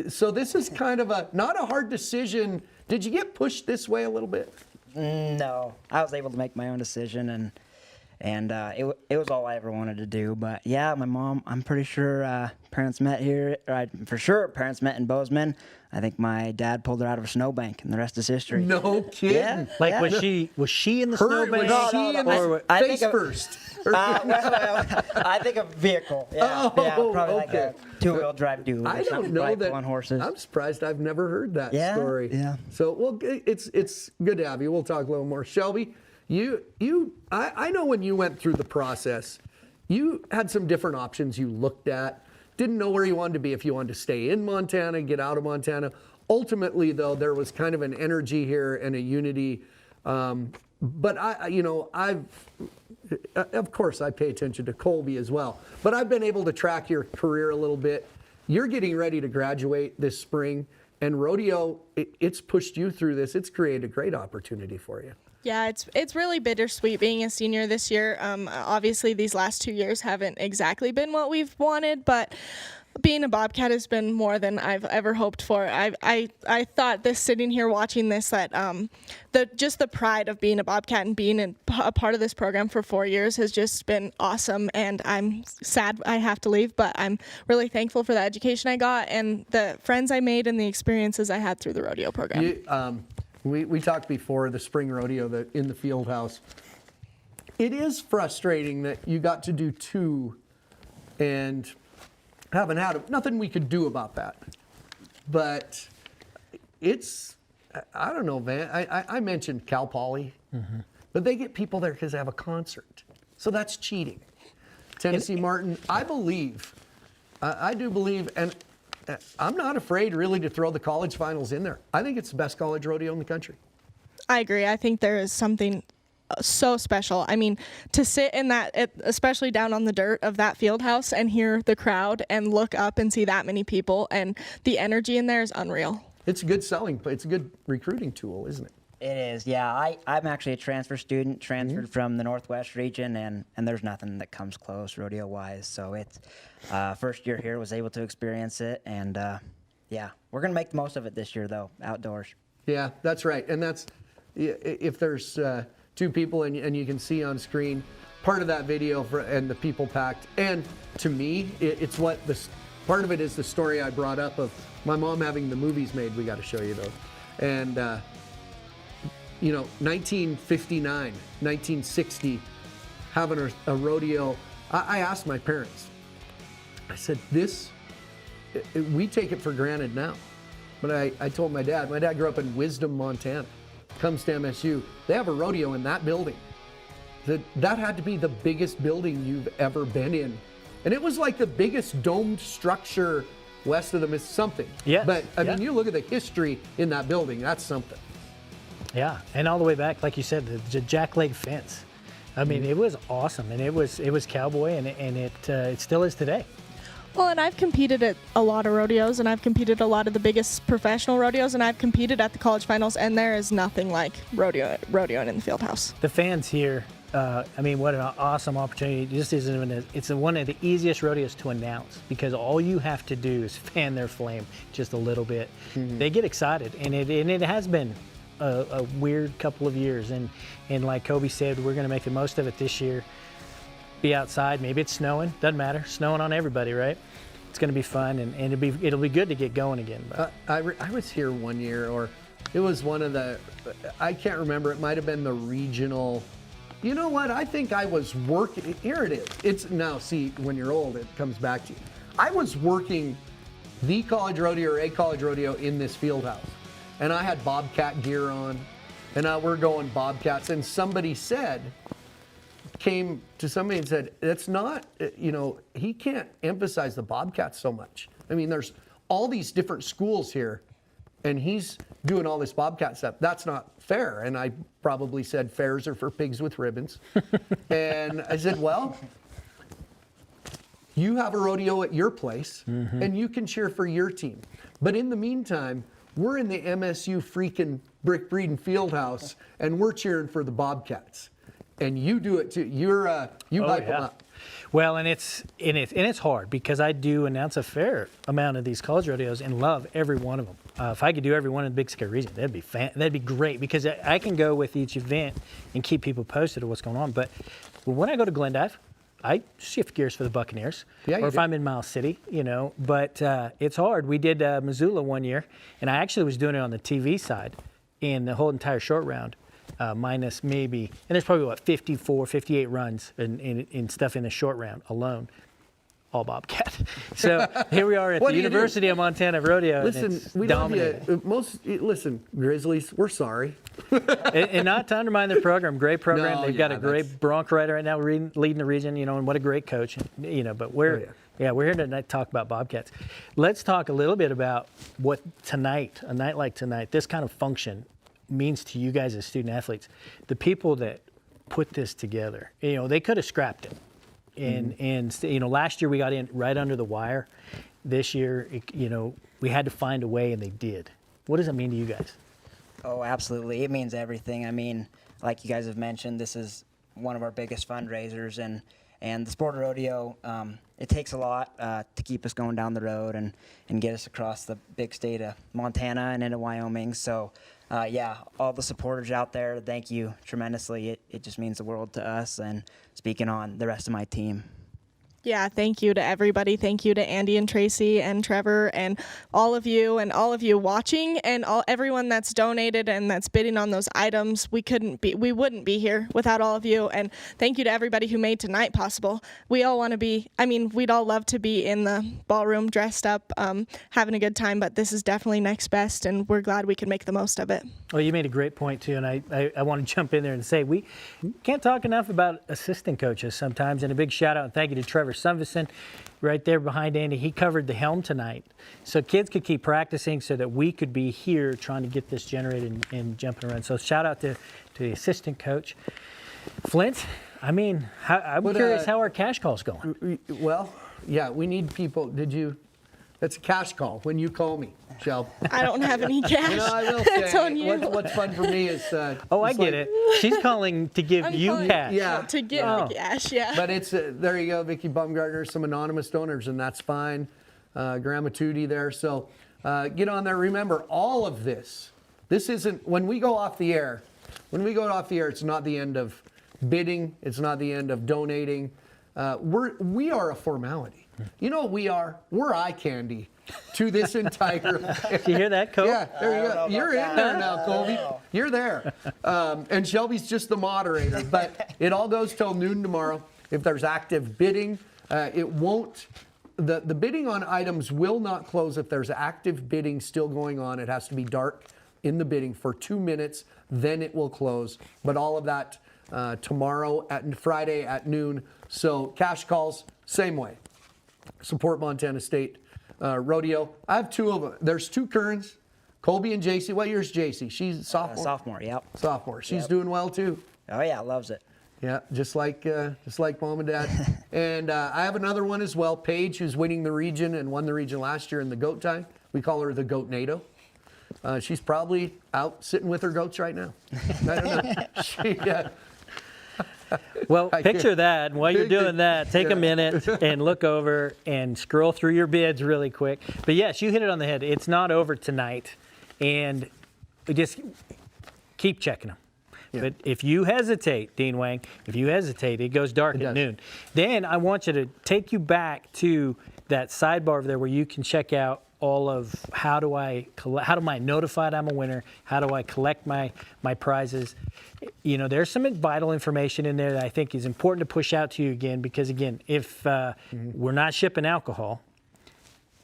So this is kind of not a hard decision. Did you get pushed this way a little bit? No, I was able to make my own decision, and it was all I ever wanted to do. But yeah, my mom, I'm pretty sure parents met here. For sure, parents met in Bozeman. I think my dad pulled her out of a snowbank, and the rest is history. No kidding. Yeah, like, was she in the snowbank? Was she in the face first? I think a vehicle. Yeah, probably like a two-wheel drive dually. I don't know that. On horses. I'm surprised I've never heard that story. Yeah. So, well, it's good to have you. We'll talk a little more. Shelby, I know when you went through the process, you had some different options you looked at. Didn't know where you wanted to be, if you wanted to stay in Montana, get out of Montana. Ultimately, though, there was kind of an energy here and a unity. But of course, I pay attention to Colby as well. But I've been able to track your career a little bit. You're getting ready to graduate this spring, and rodeo, it's pushed you through this. It's created a great opportunity for you. Yeah, it's really bittersweet being a senior this year. Obviously, these last 2 years haven't exactly been what we've wanted, but being a Bobcat has been more than I've ever hoped for. I thought this, sitting here watching this, that the pride of being a Bobcat and being a part of this program for 4 years has just been awesome. And I'm sad I have to leave, but I'm really thankful for the education I got and the friends I made and the experiences I had through the rodeo program. We talked before the spring rodeo in the field house. It is frustrating that you got to do two and haven't had nothing we could do about that. But I don't know, Van. I mentioned Cal Poly, but they get people there because they have a concert. So that's cheating. Tennessee Martin, I do believe, and I'm not afraid really to throw the college finals in there. I think it's the best college rodeo in the country. I agree. I think there is something so special. I mean, to sit in that, especially down on the dirt of that field house and hear the crowd and look up and see that many people, and the energy in there is unreal. It's a good selling, it's a good recruiting tool, isn't it? It is, yeah. I'm actually a transfer student, transferred from the Northwest region, and there's nothing that comes close rodeo-wise. So it's first year here, was able to experience it, and yeah, we're gonna make the most of it this year, though, outdoors. Yeah, that's right. And that's, if there's two people and you can see on screen part of that video and the people packed. And to me, it's what this part of it is the story I brought up of my mom having the movies made. We got to show you those. And, 1959, 1960, having a rodeo. I asked my parents, I said, we take it for granted now. But I told my dad grew up in Wisdom, Montana, comes to MSU. They have a rodeo in that building. That had to be the biggest building you've ever been in. And it was like the biggest domed structure west of the Mississippi. Yeah. But I mean, you look at the history in that building, that's something. Yeah, and all the way back, like you said, the jackleg fence. I mean, it was awesome, and it was cowboy, and it still is today. Well, and I've competed at a lot of rodeos, and I've competed a lot of the biggest professional rodeos, and I've competed at the college finals, and there is nothing like rodeoing in the field house. The fans here, I mean, what an awesome opportunity. This isn't it's one of the easiest rodeos to announce, because all you have to do is fan their flame just a little bit. Mm-hmm. They get excited, and it has been a weird couple of years, and like Kobe said, we're going to make the most of it this year. Be outside, maybe it's snowing, doesn't matter, snowing on everybody, right? It's going to be fun, and it'll be good to get going again. I was here one year, or it was one of the, I can't remember, it might have been the regional. You know what, I think I was working, here it is. It's now, see, when you're old, it comes back to you. I was working the college rodeo or a college rodeo in this field house, and I had Bobcat gear on, and we're going Bobcats, and somebody came to somebody and said, that's not, he can't emphasize the Bobcats so much. I mean, there's all these different schools here, and he's doing all this Bobcat stuff. That's not fair. And I probably said, fairs are for pigs with ribbons. And I said, well, you have a rodeo at your place, and you can cheer for your team. But in the meantime, we're in the MSU freaking Brick Breeden Fieldhouse, and we're cheering for the Bobcats. And you do it too. You hype them up. Well, and it's hard, because I do announce a fair amount of these college rodeos and love every one of them. If I could do every one in the Big Sky region, that'd be great, because I can go with each event and keep people posted of what's going on. But when I go to Glendive, I shift gears for the Buccaneers, or if I'm in Miles City, But it's hard. We did Missoula one year, and I actually was doing it on the TV side in the whole entire short round. Minus maybe, and there's probably 54, 58 runs in stuff in the short round alone, all Bobcat. So here we are at the University of Montana Rodeo. Listen, we dominated. Listen, Grizzlies, we're sorry. and not to undermine their program, great program. They've got a great bronc rider right now, leading the region. And what a great coach. But we're here tonight to talk about Bobcats. Let's talk a little bit about what a night like tonight, this kind of function means to you guys as student athletes. The people that put this together, they could have scrapped it. And last year we got in right under the wire. This year, we had to find a way, and they did. What does it mean to you guys? Oh, absolutely. It means everything. I mean, like you guys have mentioned, this is one of our biggest fundraisers, and the sport of rodeo, it takes a lot to keep us going down the road and get us across the big state of Montana and into Wyoming. So, all the supporters out there, thank you tremendously. It just means the world to us, and speaking on the rest of my team. Yeah, thank you to everybody. Thank you to Andy and Tracy and Trevor and all of you watching, and everyone that's donated and that's bidding on those items. We wouldn't be here without all of you. And thank you to everybody who made tonight possible. We all want to be, we'd all love to be in the ballroom dressed up, having a good time, but this is definitely next best, and we're glad we can make the most of it. Well, you made a great point too, and I want to jump in there and say we can't talk enough about assistant coaches sometimes, and a big shout out and thank you to Trevor Sunvison right there behind Andy. He covered the helm tonight, so kids could keep practicing so that we could be here trying to get this generated and jumping around. So shout out to the assistant coach. Flint, I'm curious how our cash call's going. Well, yeah, we need people. That's a cash call when you call me. Shell. I don't have any cash. You know, I will It's say, on you. what's fun for me is. I get it. She's calling to give I'm you calling- cash. Yeah. To get the cash, yeah. But it's there you go, Vicky Baumgartner, some anonymous donors, and that's fine. Grandma Tootie there. So get on there. Remember, all of this. This isn't when we go off the air. When we go off the air, it's not the end of bidding. It's not the end of donating. We are a formality. You know what we are? We're eye candy to this entire. Did you hear that, Cole? Yeah, there you go. You're in there now, Colby. You're there. And Shelby's just the moderator. But it all goes till noon tomorrow. If there's active bidding, it won't. The bidding on items will not close if there's active bidding still going on. It has to be dark in the bidding for 2 minutes, then it will close. But all of that tomorrow at Friday at noon. So cash calls, same way. Support Montana State Rodeo. I have two of them. There's two Kerns, Colby and JC. What year's JC? She's sophomore. Sophomore, yep. Sophomore. She's doing well too. Oh yeah, loves it. Yeah, just like mom and dad. And I have another one as well, Paige, who's winning the region and won the region last year in the goat tie. We call her the Goat NATO. She's probably out sitting with her goats right now. I don't know. Well, picture that. And while you're doing that, take a minute and look over and scroll through your bids really quick. But yes, you hit it on the head. It's not over tonight. And we just keep checking them. Yeah. But if you hesitate, Dean Wang, it goes dark at noon. Then I want you to take you back to that sidebar over there where you can check out all of how do I notified I'm a winner? How do I collect my prizes? You know, there's some vital information in there that I think is important to push out to you again, because again, if we're not shipping alcohol,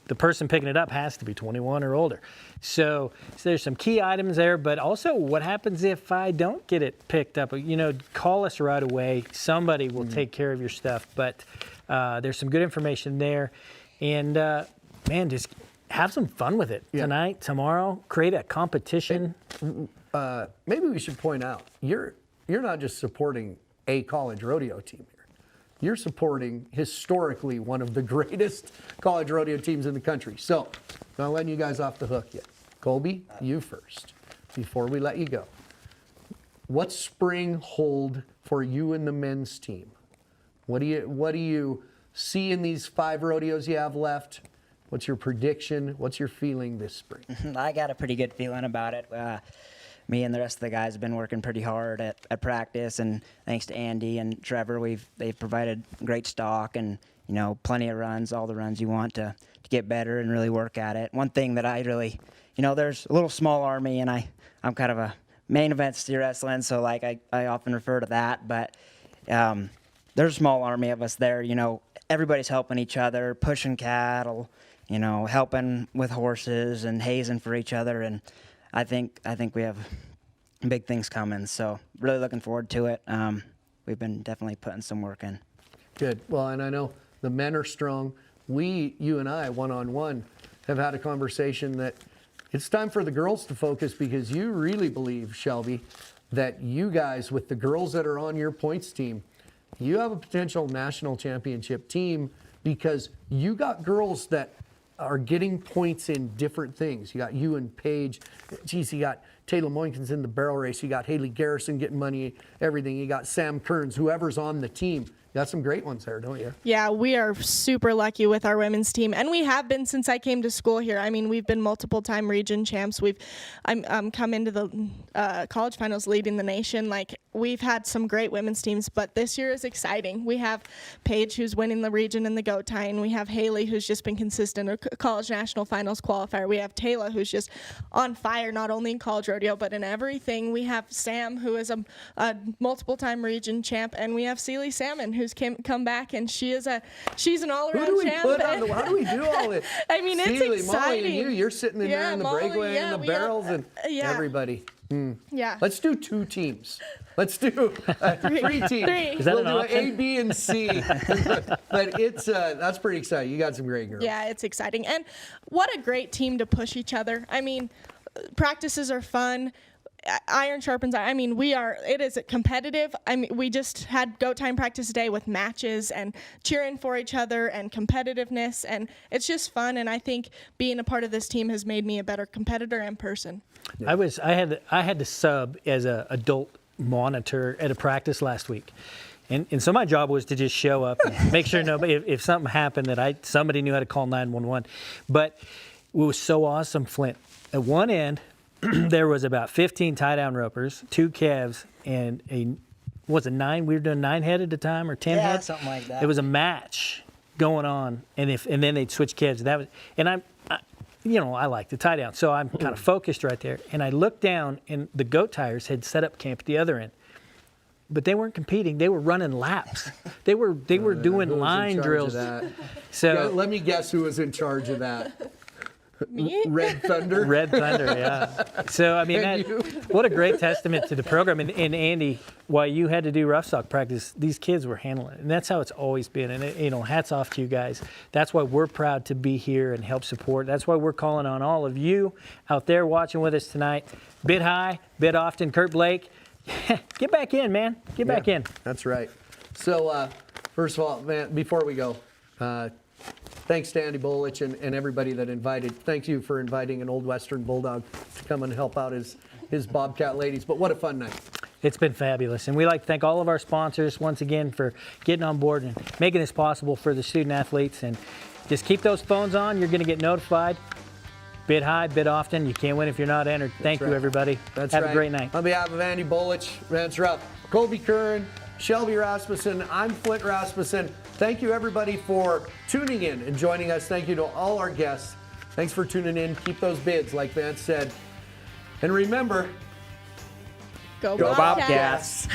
the person picking it up has to be 21 or older. So there's some key items there, but also what happens if I don't get it picked up? You know, call us right away. Somebody will take care of your stuff. But there's some good information there. And, man, just have some fun with it tonight, tomorrow. Create a competition. Maybe we should point out, you're not just supporting a college rodeo team here. You're supporting historically one of the greatest college rodeo teams in the country. So, not letting you guys off the hook yet. Colby, you first, before we let you go. What's spring hold for you and the men's team? What do you see in these 5 rodeos you have left? What's your prediction? What's your feeling this spring? I got a pretty good feeling about it. Me and the rest of the guys have been working pretty hard at practice, and thanks to Andy and Trevor, they've provided great stock and, you know, plenty of runs, all the runs you want to get better and really work at it. One thing that I really, you know, there's a little small army, and I'm kind of a main event steer wrestling, so like I often refer to that, but there's a small army of us there. You know, everybody's helping each other, pushing cattle, you know, helping with horses and hazing for each other, and I think we have big things coming, so really looking forward to it. We've been definitely putting some work in. Good. Well, and I know the men are strong. You and I, one-on-one, have had a conversation that it's time for the girls to focus, because you really believe, Shelby, that you guys, with the girls that are on your points team, you have a potential national championship team, because you got girls that are getting points in different things. You got you and Paige. Geez, you got Taylor Moinkins in the barrel race. You got Haley Garrison getting money, everything. You got Sam Kearns, whoever's on the team. You got some great ones there, don't you? Yeah, we are super lucky with our women's team, and we have been since I came to school here. I mean, we've been multiple-time region champs. I'm come into the college finals leading the nation. Like, we've had some great women's teams, but this year is exciting. We have Paige, who's winning the region in the goat tie, and we have Haley, who's just been consistent, a college national finals qualifier. We have Taylor, who's just on fire, not only in college rodeo, but in everything. We have Sam, who is a multiple-time region champ, and we have Celie Salmon, who's come back, and she's an all-around champ. How do we do all this? I mean, it's Celie, exciting. Molly, and you're sitting in there in the breakaway and the barrels and everybody. Yeah. Let's do 2 teams. Let's do 3 teams. Is that we'll an do option? A, B, and C. But it's that's pretty exciting. You got some great girls. Yeah, it's exciting. And what a great team to push each other. I mean, practices are fun. iron sharpens iron. I mean, it is competitive. I mean, we just had goat time practice today with matches and cheering for each other and competitiveness, and it's just fun. And I think being a part of this team has made me a better competitor and person. I had to sub as an adult monitor at a practice last week. And so my job was to just show up and make sure nobody, if something happened, that somebody knew how to call 911. But it was so awesome, Flint. At one end, there was about 15 tie-down ropers, 2 calves, and a 9? We were doing 9 head at a time or 10 head? Yeah, something like that. It was a match going on, and then they'd switch calves. I like the tie-down, so I'm kind of focused right there. And I looked down, and the goat tires had set up camp at the other end. But they weren't competing. They were running laps. They were doing line drills. So yeah, let me guess who was in charge of that. Me? Red Thunder? Red Thunder, yeah. So, I mean, what a great testament to the program. And Andy, while you had to do rough stock practice, these kids were handling it. And that's how it's always been. And, hats off to you guys. That's why we're proud to be here and help support. That's why we're calling on all of you out there watching with us tonight. Bid high, bid often. Kurt Blake, get back in, man. Get back in. That's right. So, first of all, man, before we go, thanks to Andy Bolich and everybody that invited. Thank you for inviting an Old Western Bulldog to come and help out his Bobcat ladies. But what a fun night. It's been fabulous. And we'd like to thank all of our sponsors once again for getting on board and making this possible for the student athletes. And just keep those phones on. You're going to get notified. Bid high, bid often. You can't win if you're not entered. Thank you, everybody. Have a great night. On behalf of Andy Bolich, Vance Rupp, Colby Curran, Shelby Rasmussen, I'm Flint Rasmussen. Thank you, everybody, for tuning in and joining us. Thank you to all our guests. Thanks for tuning in. Keep those bids, like Vance said. And remember, Go Bobcats.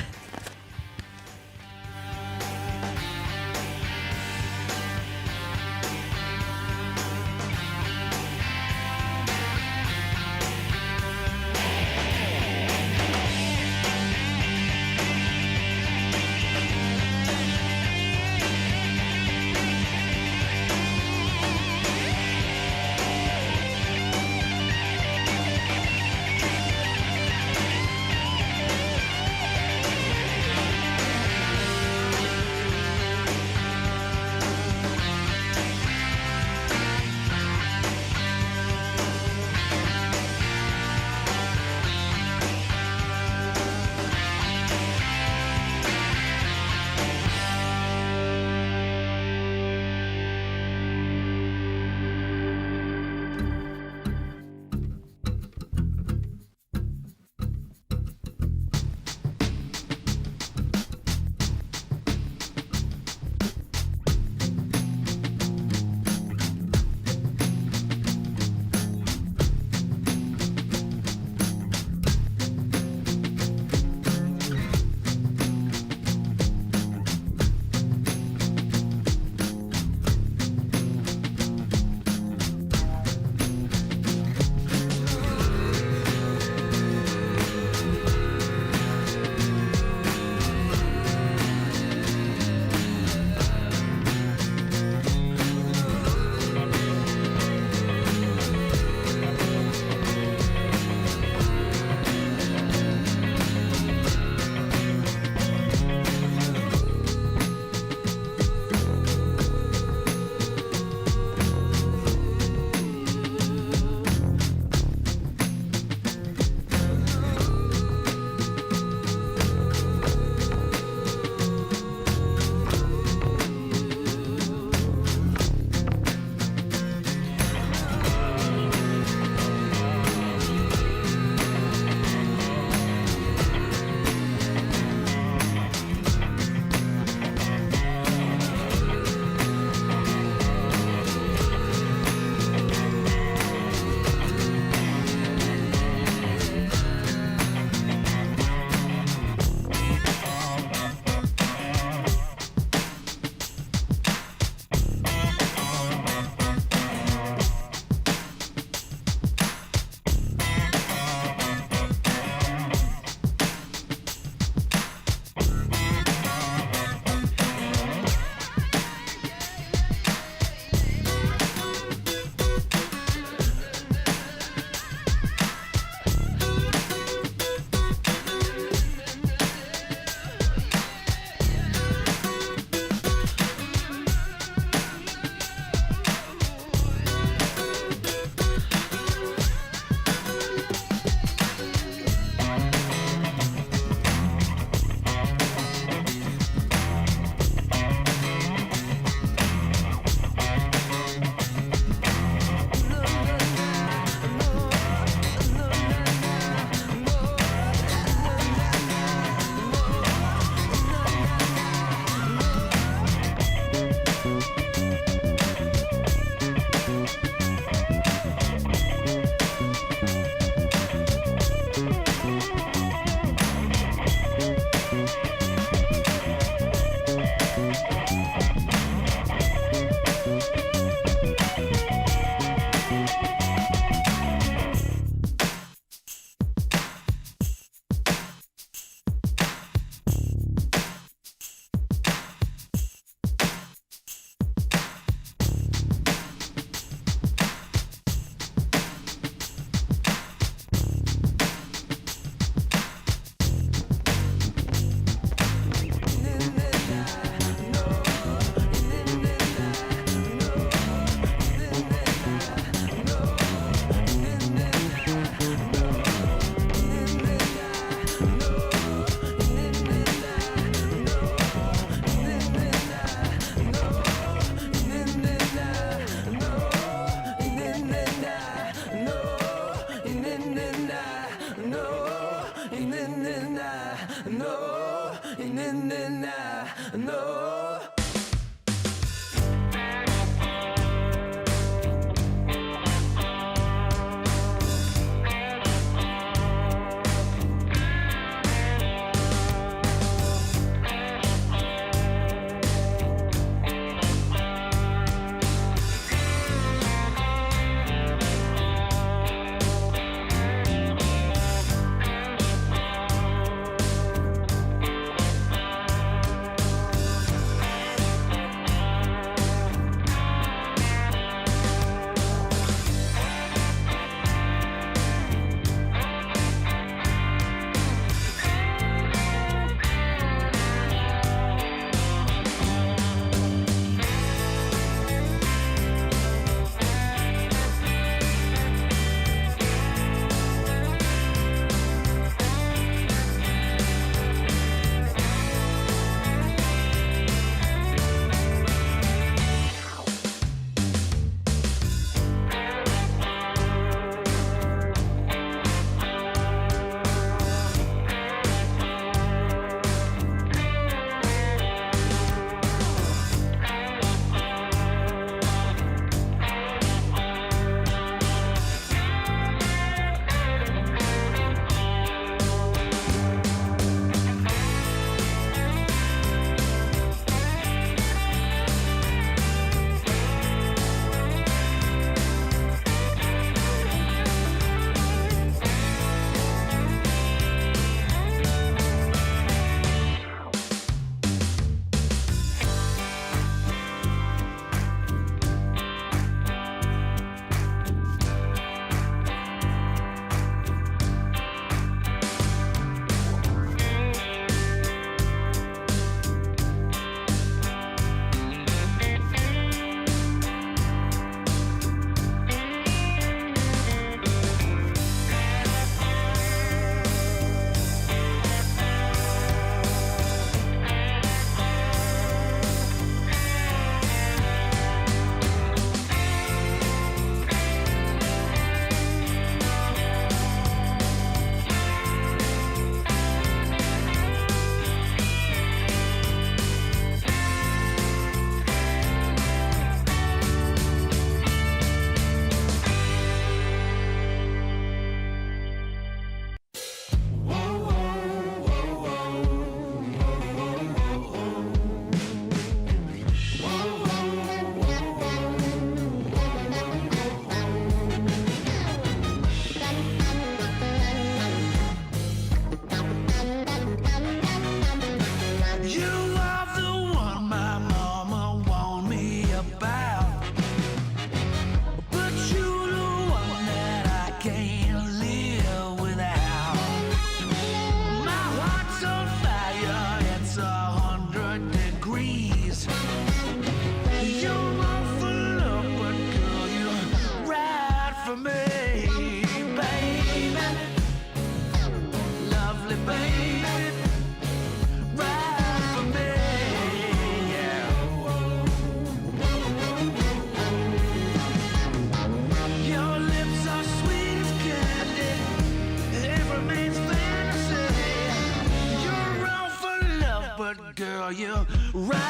girl, you ride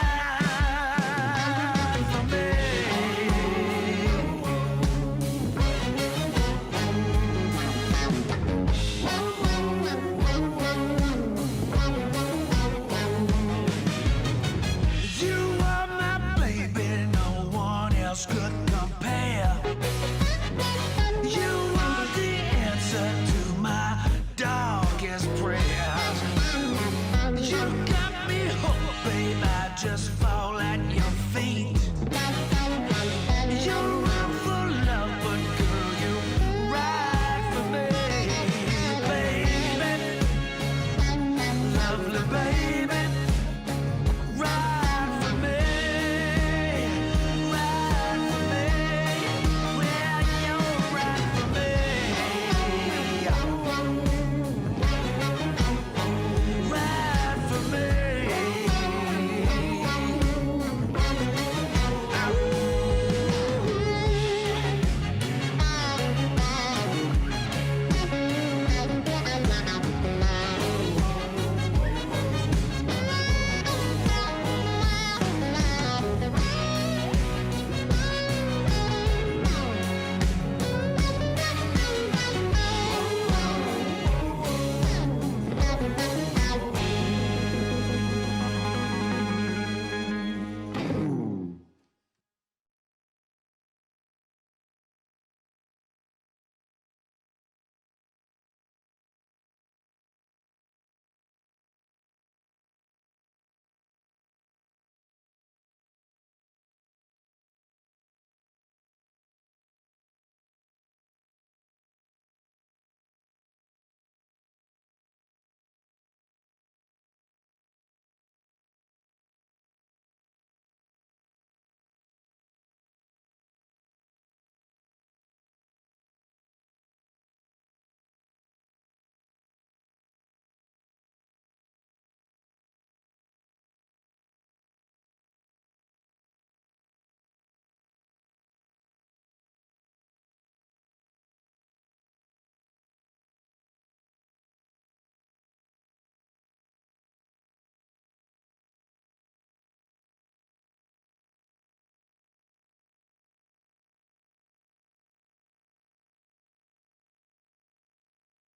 for me. You are my baby, no one else could compare.